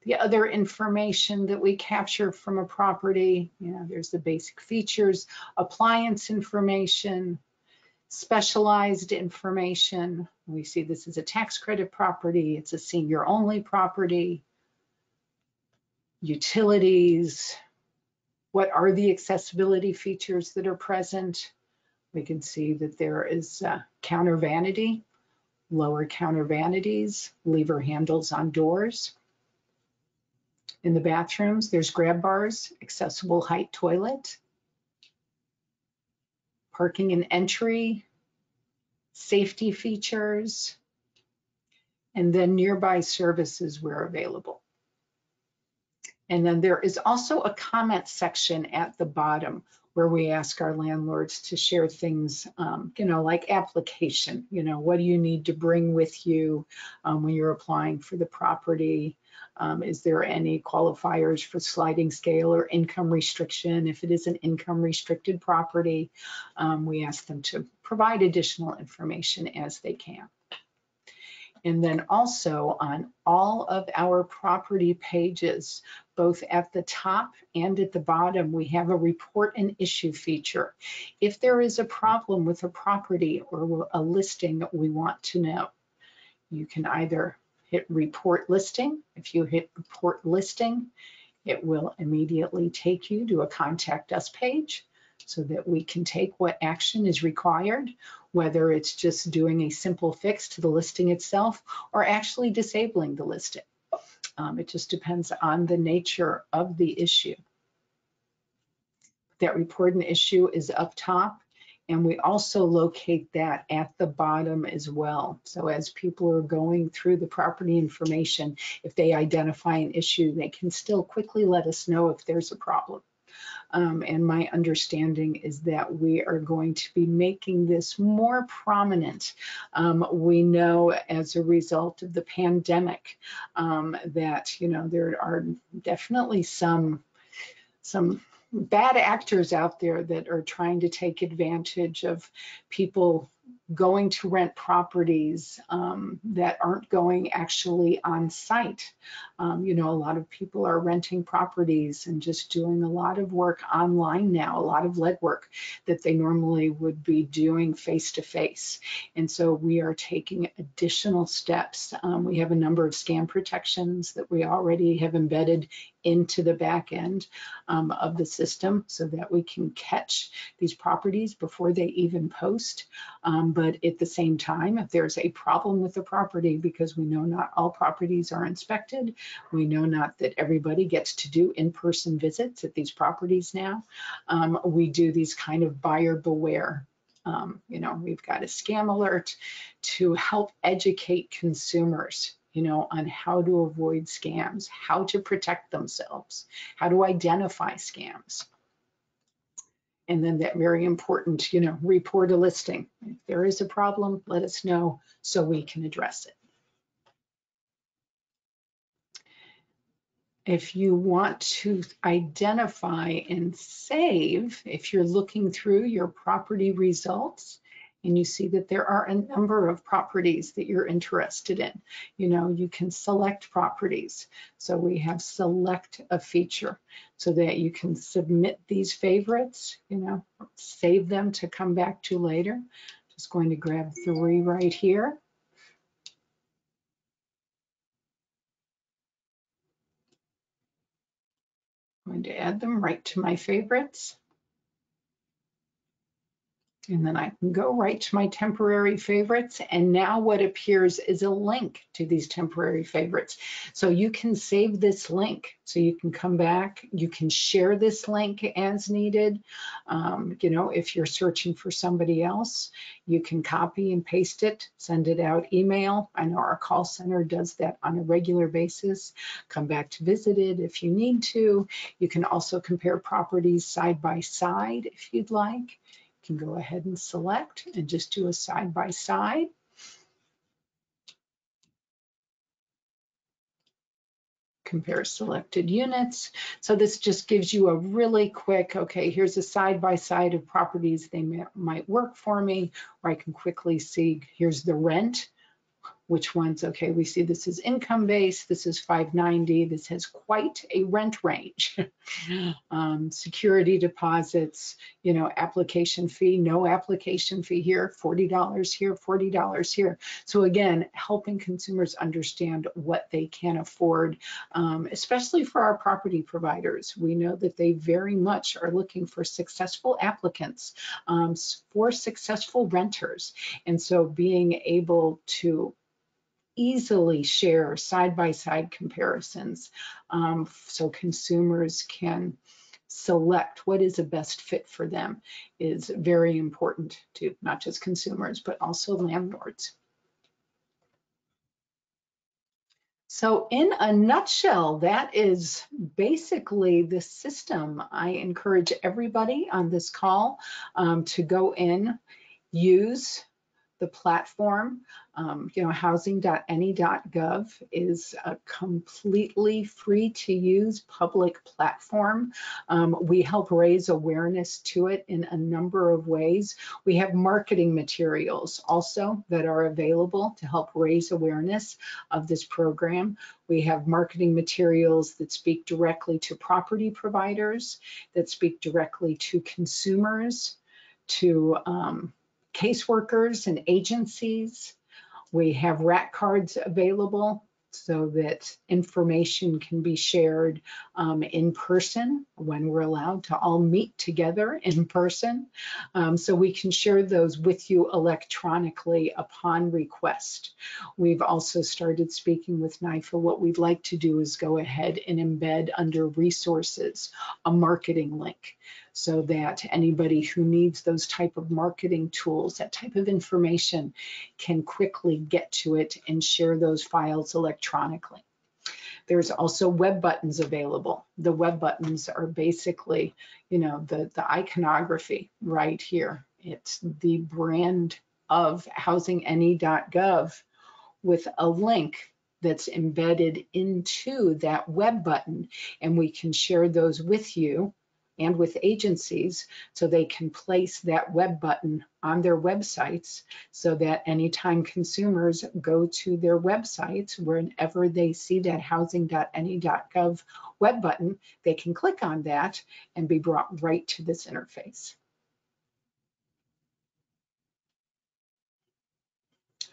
The other information that we capture from a property, you know, there's the basic features, appliance information, specialized information. We see this is a tax credit property, it's a senior only property, utilities, what are the accessibility features that are present. We can see that there is counter vanity, lower counter vanities, lever handles on doors. In the bathrooms, there's grab bars, accessible height toilet, parking and entry, safety features, and then nearby services where available. And then there is also a comment section at the bottom where we ask our landlords to share things, you know, like application, you know, what do you need to bring with you when you're applying for the property? Is there any qualifiers for sliding scale or income restriction? If it is an income restricted property, we ask them to provide additional information as they can. And then also on all of our property pages, both at the top and at the bottom, we have a report an issue feature. If there is a problem with a property or a listing we want to know, you can either hit report listing. If you hit report listing, it will immediately take you to a contact us page so that we can take what action is required, whether it's just doing a simple fix to the listing itself or actually disabling the listing. It just depends on the nature of the issue. That report an issue is up top, and we also locate that at the bottom as well. So as people are going through the property information, if they identify an issue, they can still quickly let us know if there's a problem. And my understanding is that we are going to be making this more prominent. We know as a result of the pandemic that, you know, there are definitely some bad actors out there that are trying to take advantage of people going to rent properties that aren't going actually on site. You know, a lot of people are renting properties and just doing a lot of work online now, a lot of legwork that they normally would be doing face-to-face. And so we are taking additional steps. We have a number of scam protections that we already have embedded into the back end of the system so that we can catch these properties before they even post. But at the same time, if there's a problem with the property, because we know not all properties are inspected, we know not that everybody gets to do in-person visits at these properties now, we do these kind of buyer beware. You know, we've got a scam alert to help educate consumers, you know, on how to avoid scams, how to protect themselves, how to identify scams. And then that very important, you know, report a listing. If there is a problem, let us know so we can address it. If you want to identify and save, if you're looking through your property results and you see that there are a number of properties that you're interested in. You know, you can select properties. So we have select a feature so that you can submit these favorites, you know, save them to come back to later. Just going to grab 3 right here. I'm going to add them right to my favorites. And then I can go right to my temporary favorites. And now what appears is a link to these temporary favorites. So you can save this link. So you can come back, you can share this link as needed. You know, if you're searching for somebody else, you can copy and paste it, send it out email. I know our call center does that on a regular basis. Come back to visit it if you need to. You can also compare properties side by side if you'd like. You can go ahead and select and just do a side by side. Compare selected units. So this just gives you a really quick, okay, here's a side by side of properties they might work for me, or I can quickly see here's the rent. Which ones, okay, we see this is income-based, this is $590, this has quite a rent range. Security deposits, you know, application fee, no application fee here, $40 here, $40 here. So again, helping consumers understand what they can afford, especially for our property providers. We know that they very much are looking for successful applicants, for successful renters. And so being able to easily share side-by-side comparisons so consumers can select what is a best fit for them is very important to not just consumers, but also landlords. So in a nutshell, that is basically the system. I encourage everybody on this call to go in, use the platform. You know, Housing.ne.gov is a completely free to use public platform. We help raise awareness to it in a number of ways. We have marketing materials also that are available to help raise awareness of this program. We have marketing materials that speak directly to property providers, that speak directly to consumers, to caseworkers and agencies. We have rat cards available so that information can be shared in person when we're allowed to all meet together in person. So we can share those with you electronically upon request. We've also started speaking with NIFA. What we'd like to do is go ahead and embed under resources a marketing link, so that anybody who needs those type of marketing tools, that type of information, can quickly get to it and share those files electronically. There's also web buttons available. The web buttons are basically, you know, the iconography right here. It's the brand of Housing.ne.gov with a link that's embedded into that web button, and we can share those with you and with agencies so they can place that web button on their websites, so that anytime consumers go to their websites, whenever they see that Housing.ne.gov web button, they can click on that and be brought right to this interface.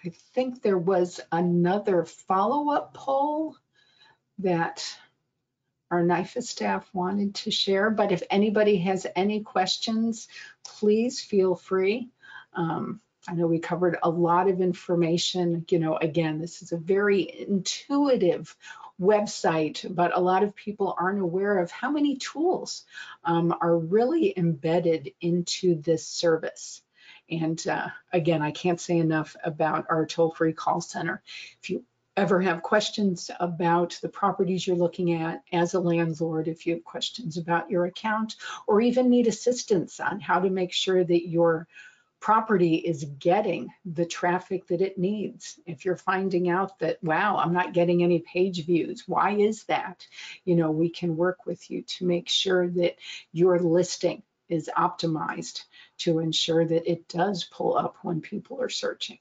I think there was another follow-up poll that our NIFA staff wanted to share, but if anybody has any questions, please feel free. I know we covered a lot of information. You know, again, this is a very intuitive website, but a lot of people aren't aware of how many tools are really embedded into this service. And again, I can't say enough about our toll-free call center. If you ever have questions about the properties you're looking at as a landlord, if you have questions about your account, or even need assistance on how to make sure that your property is getting the traffic that it needs. If you're finding out that, wow, I'm not getting any page views, why is that? You know, we can work with you to make sure that your listing is optimized to ensure that it does pull up when people are searching.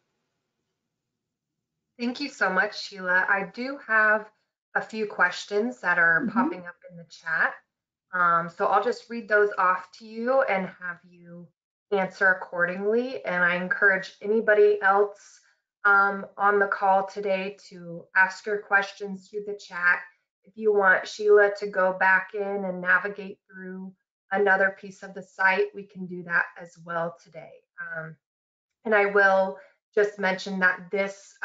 Thank you so much, Sheila. I do have a few questions that are popping up in the chat. So I'll just read those off to you and have you answer accordingly. And I encourage anybody else on the call today to ask your questions through the chat. If you want Sheila to go back in and navigate through another piece of the site, we can do that as well today. And I will just mention that this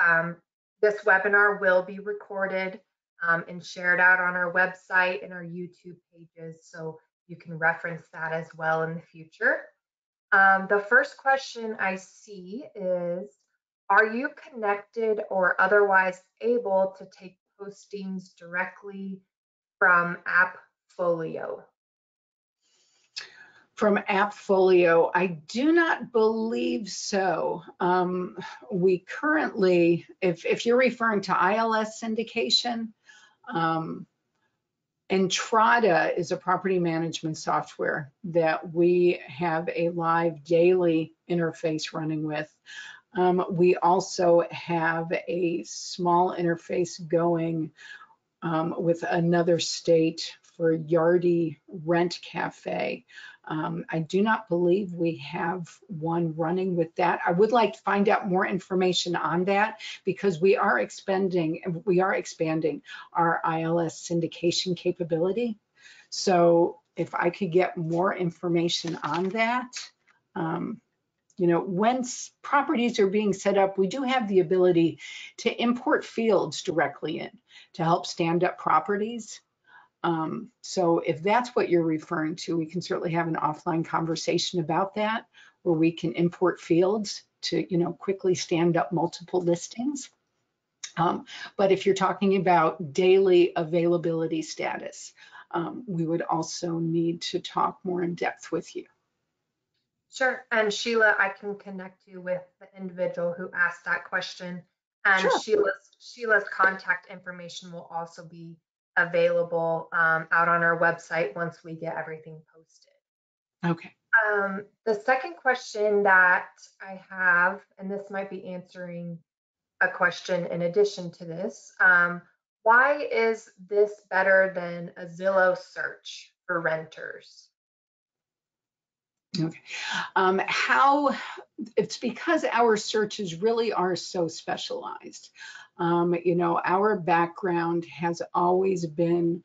webinar will be recorded and shared out on our website and our YouTube pages, so you can reference that as well in the future. The first question I see is, are you connected or otherwise able to take postings directly from AppFolio? From AppFolio, I do not believe so. We currently, if you're referring to ILS syndication, Entrada is a property management software that we have a live daily interface running with. We also have a small interface going with another state for Yardi Rent Cafe. I do not believe we have one running with that. I would like to find out more information on that because we are expanding our ILS syndication capability. So if I could get more information on that, you know, when properties are being set up, we do have the ability to import fields directly in to help stand up properties. So if that's what you're referring to, we can certainly have an offline conversation about that, where we can import fields to, you know, quickly stand up multiple listings. But if you're talking about daily availability status, we would also need to talk more in depth with you. Sure. And Sheila, I can connect you with the individual who asked that question. And Sure. Sheila's contact information will also be available out on our website once we get everything posted. Okay. The second question that I have, and this might be answering a question in addition to this, why is this better than a Zillow search for renters? Okay. It's because our searches really are so specialized. You know, our background has always been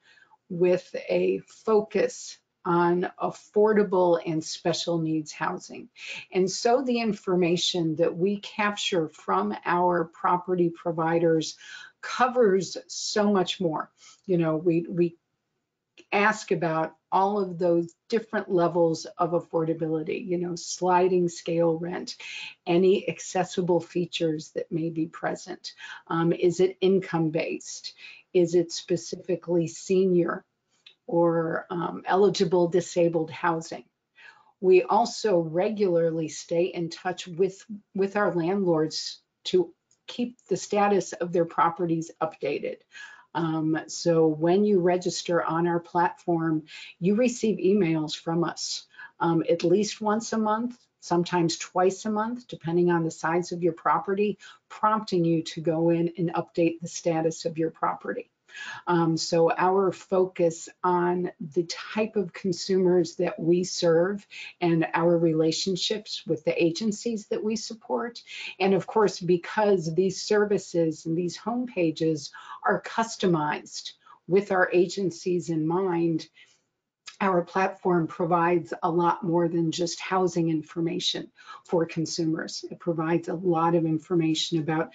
with a focus on affordable and special needs housing. And so the information that we capture from our property providers covers so much more. You know, we ask about all of those different levels of affordability, you know, sliding scale rent, any accessible features that may be present. Is it income based? Is it specifically senior or eligible disabled housing? We also regularly stay in touch with our landlords to keep the status of their properties updated. So when you register on our platform, you receive emails from us at least once a month, sometimes twice a month, depending on the size of your property, prompting you to go in and update the status of your property. So our focus on the type of consumers that we serve and our relationships with the agencies that we support. And of course, because these services and these home pages are customized with our agencies in mind, our platform provides a lot more than just housing information for consumers. It provides a lot of information about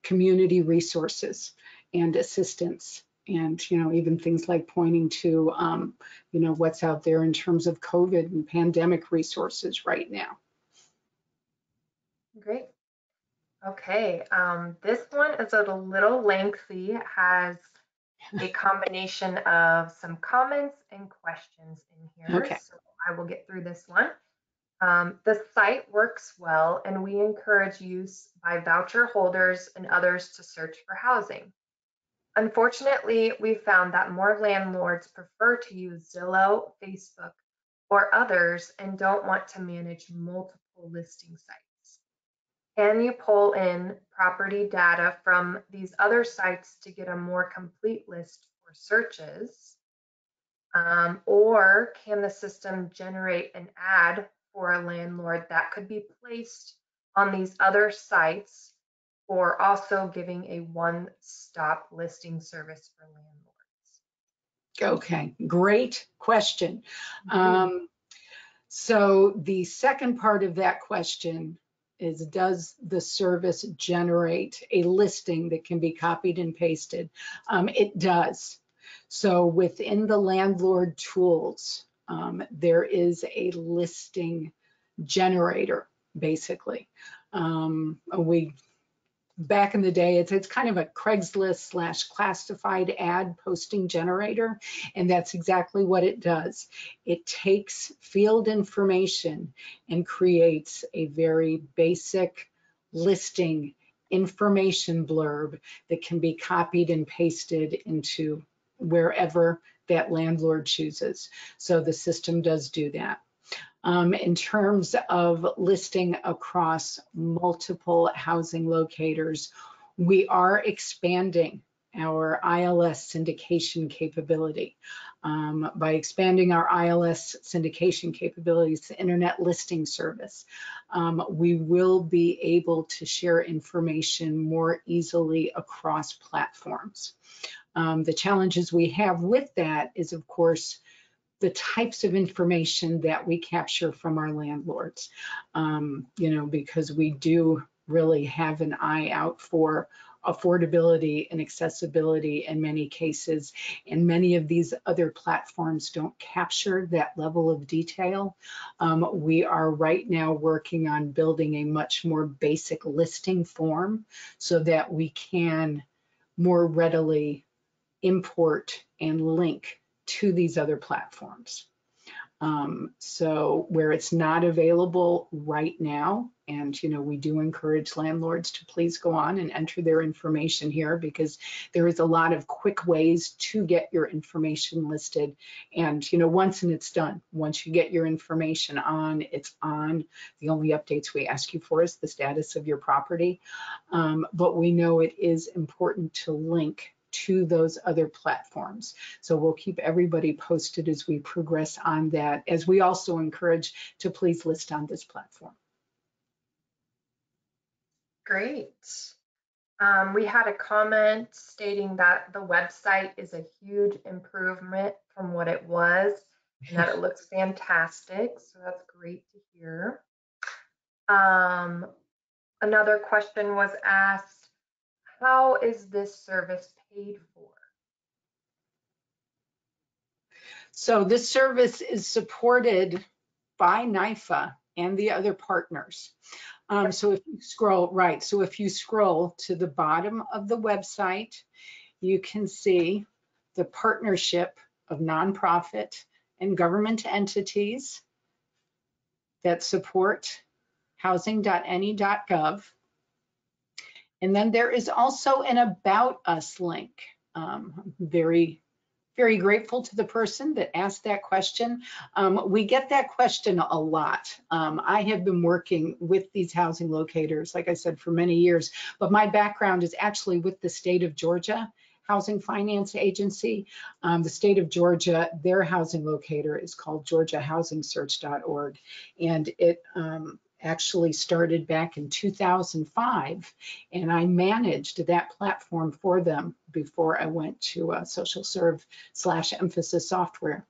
community resources and assistance, and you know, even things like pointing to you know, what's out there in terms of COVID and pandemic resources right now. Great. Okay, this one is a little lengthy. It has a combination of some comments and questions in here, Okay. so I will get through this one. The site works well, and we encourage use by voucher holders and others to search for housing. Unfortunately, we found that more landlords prefer to use Zillow, Facebook, or others and don't want to manage multiple listing sites? Can you pull in property data from these other sites to get a more complete list for searches? Or can the system generate an ad for a landlord that could be placed on these other sites, or also giving a one-stop listing service for landlords? Okay, great question. Mhm. So the second part of that question is, does the service generate a listing that can be copied and pasted? It does. So within the landlord tools, there is a listing generator, basically. Back in the day, it's kind of a Craigslist / classified ad posting generator, and that's exactly what it does. It takes field information and creates a very basic listing information blurb that can be copied and pasted into wherever that landlord chooses. So the system does do that. In terms of listing across multiple housing locators, we are expanding our ILS syndication capability. By expanding our ILS syndication capabilities, the Internet Listing Service, we will be able to share information more easily across platforms. The challenges we have with that is, of course, the types of information that we capture from our landlords, because we do really have an eye out for affordability and accessibility in many cases, and many of these other platforms don't capture that level of detail. We are right now working on building a much more basic listing form so that we can more readily import and link to these other platforms. So where it's not available right now, and we do encourage landlords to please go on and enter their information here, because there is a lot of quick ways to get your information listed. And once and it's done, once you get your information on, it's on. The only updates we ask you for is the status of your property. But we know it is important to link to those other platforms. So we'll keep everybody posted as we progress on that, as we also encourage to please list on this platform. Great. We had a comment stating that the website is a huge improvement from what it was and that it looks fantastic. So that's great to hear. Another question was asked, how is this service paid for? So this service is supported by NIFA and the other partners. So if you scroll to the bottom of the website, you can see the partnership of nonprofit and government entities that support Housing.ne.gov. And then there is also an About Us link. Very grateful to the person that asked that question. We get that question a lot. I have been working with these housing locators, like I said, for many years, but my background is actually with the state of Georgia Housing Finance Agency. The state of Georgia, their housing locator is called GeorgiaHousingSearch.org, and it actually started back in 2005, and I managed that platform for them before I went to Socialserve / Emphasys software.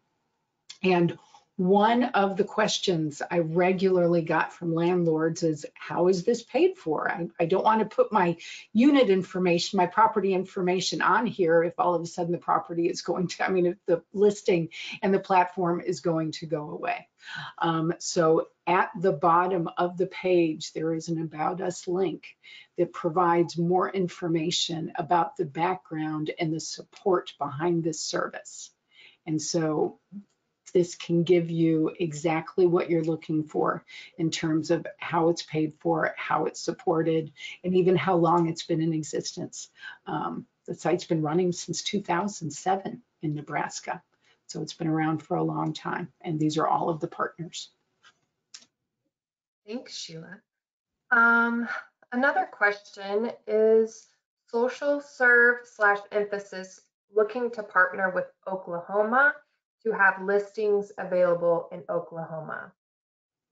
And one of the questions I regularly got from landlords is, how is this paid for? I don't want to put my unit information, my property information on here if all of a sudden the property is going to, if the listing and the platform is going to go away. So at the bottom of the page, there is an About Us link that provides more information about the background and the support behind this service. And so this can give you exactly what you're looking for in terms of how it's paid for, how it's supported, and even how long it's been in existence. The site's been running since 2007 in Nebraska. So it's been around for a long time, and these are all of the partners. Thanks, Sheila. Another question is Socialserve / Emphasys looking to partner with Oklahoma to have listings available in Oklahoma.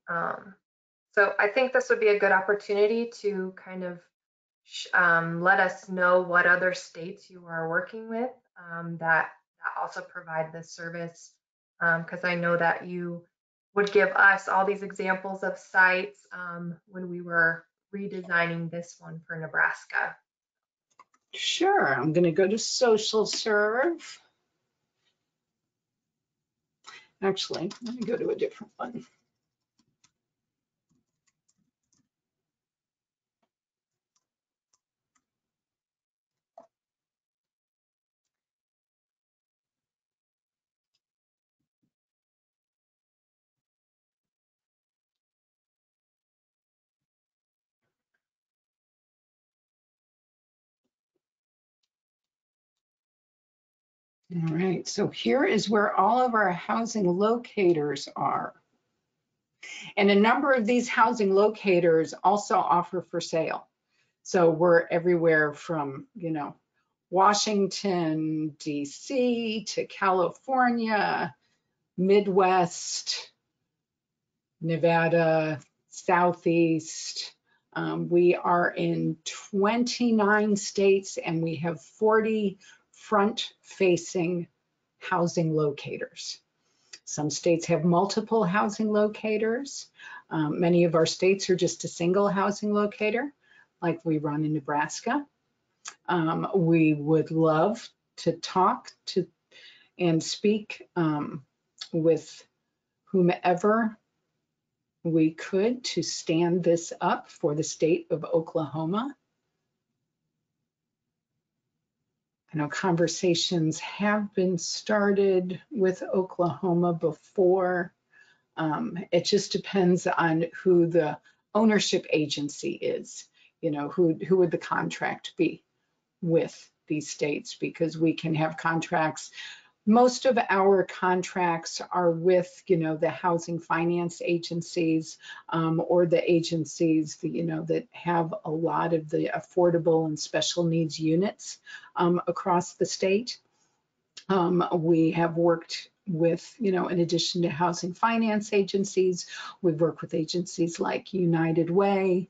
So I think this would be a good opportunity to kind of let us know what other states you are working with that also provide this service, because I know that you would give us all these examples of sites when we were redesigning this one for Nebraska. Sure, I'm going to go to Socialserve. Actually, let me go to a different one. All right, so here is where all of our housing locators are. And a number of these housing locators also offer for sale. So we're everywhere from, Washington, DC to California, Midwest, Nevada, Southeast. We are in 29 states and we have 40 front-facing housing locators. Some states have multiple housing locators. Many of our states are just a single housing locator, like we run in Nebraska. We would love to talk to and speak with whomever we could to stand this up for the state of Oklahoma. I know conversations have been started with Oklahoma before. It just depends on who the ownership agency is, who would the contract be with these states, because we can have contracts. Most of our contracts are with, the housing finance agencies or the agencies that have a lot of the affordable and special needs units across the state. We have worked with, in addition to housing finance agencies, we've worked with agencies like United Way,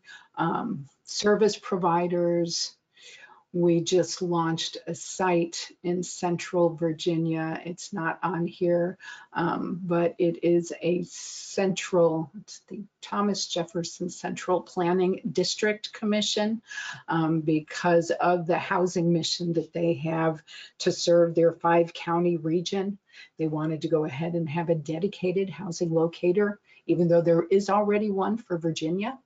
service providers. We just launched a site in Central Virginia. It's not on here, but it is it's the Thomas Jefferson Central Planning District Commission, because of the housing mission that they have to serve their 5-county region. They wanted to go ahead and have a dedicated housing locator, even though there is already one for Virginia.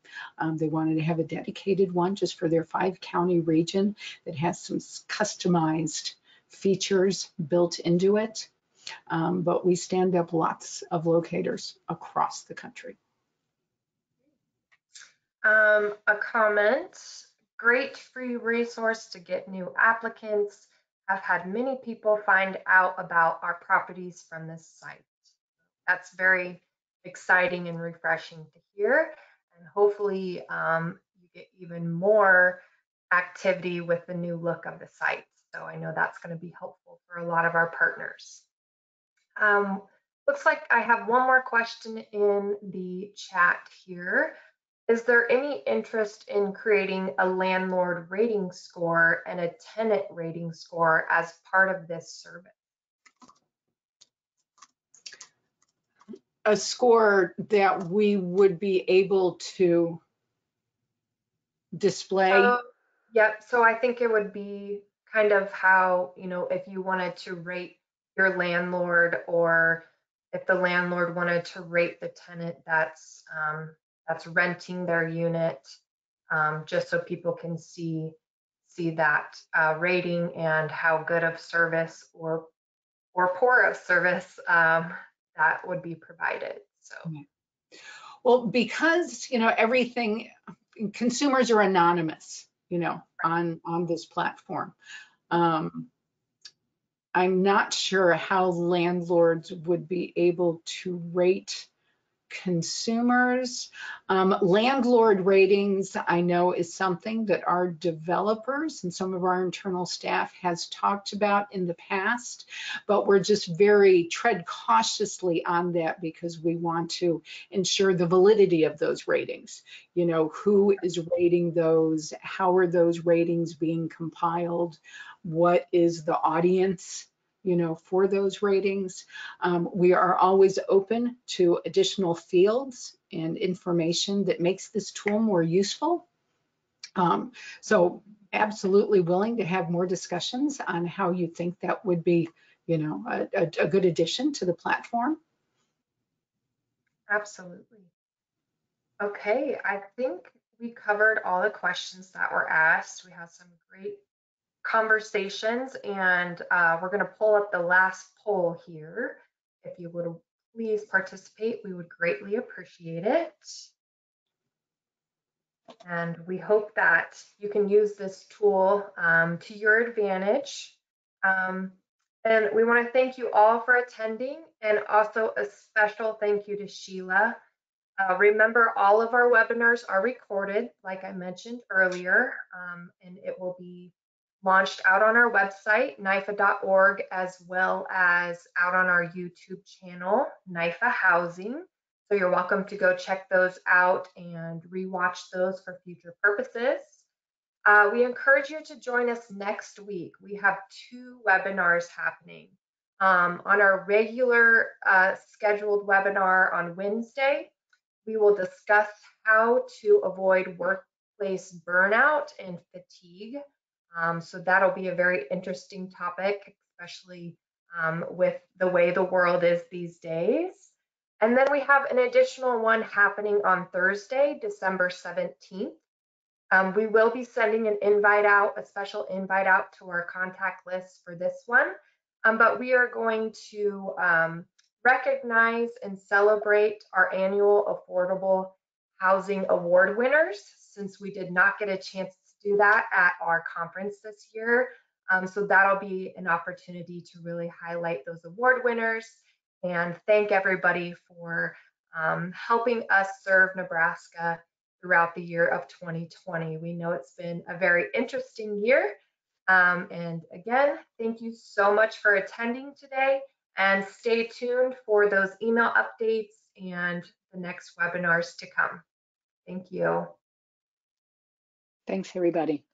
They wanted to have a dedicated one just for their 5-county region that has some customized features built into it. But we stand up lots of locators across the country. A comment, great free resource to get new applicants. I've had many people find out about our properties from this site. That's very exciting and refreshing to hear. And hopefully you get even more activity with the new look of the site. So I know that's going to be helpful for a lot of our partners. Looks like I have one more question in the chat here. Is there any interest in creating a landlord rating score and a tenant rating score as part of this service? A score that we would be able to display? Yep, so I think it would be kind of how, if you wanted to rate your landlord, or if the landlord wanted to rate the tenant that's renting their unit, just so people can see that rating and how good of service or poor of service that would be provided. So, well, because everything, consumers are anonymous, on this platform. I'm not sure how landlords would be able to rate consumers. Landlord ratings, I know, is something that our developers and some of our internal staff has talked about in the past, but we're just very tread cautiously on that because we want to ensure the validity of those ratings. You know, who is rating those? How are those ratings being compiled? What is the audience, you know, for those ratings? We are always open to additional fields and information that makes this tool more useful. So absolutely willing to have more discussions on how you think that would be, you know, a good addition to the platform. Absolutely. Okay, I think we covered all the questions that were asked. We had some great conversations, and we're going to pull up the last poll here. If you would please participate, we would greatly appreciate it. And we hope that you can use this tool to your advantage. And we want to thank you all for attending, and also a special thank you to Sheila. Remember, all of our webinars are recorded, like I mentioned earlier, and it will be launched out on our website, NIFA.org, as well as out on our YouTube channel, NIFA Housing. So you're welcome to go check those out and rewatch those for future purposes. We encourage you to join us next week. We have 2 webinars happening. On our regular scheduled webinar on Wednesday, we will discuss how to avoid workplace burnout and fatigue. So that'll be a very interesting topic, especially with the way the world is these days. And then we have an additional one happening on Thursday, December 17th. We will be sending an invite out, a special invite out to our contact list for this one. But we are going to recognize and celebrate our annual Affordable Housing Award winners, since we did not get a chance to do that at our conference this year. So that'll be an opportunity to really highlight those award winners and thank everybody for helping us serve Nebraska throughout the year of 2020. We know it's been a very interesting year. And again, thank you so much for attending today, and stay tuned for those email updates and the next webinars to come. Thank you. Thanks, everybody.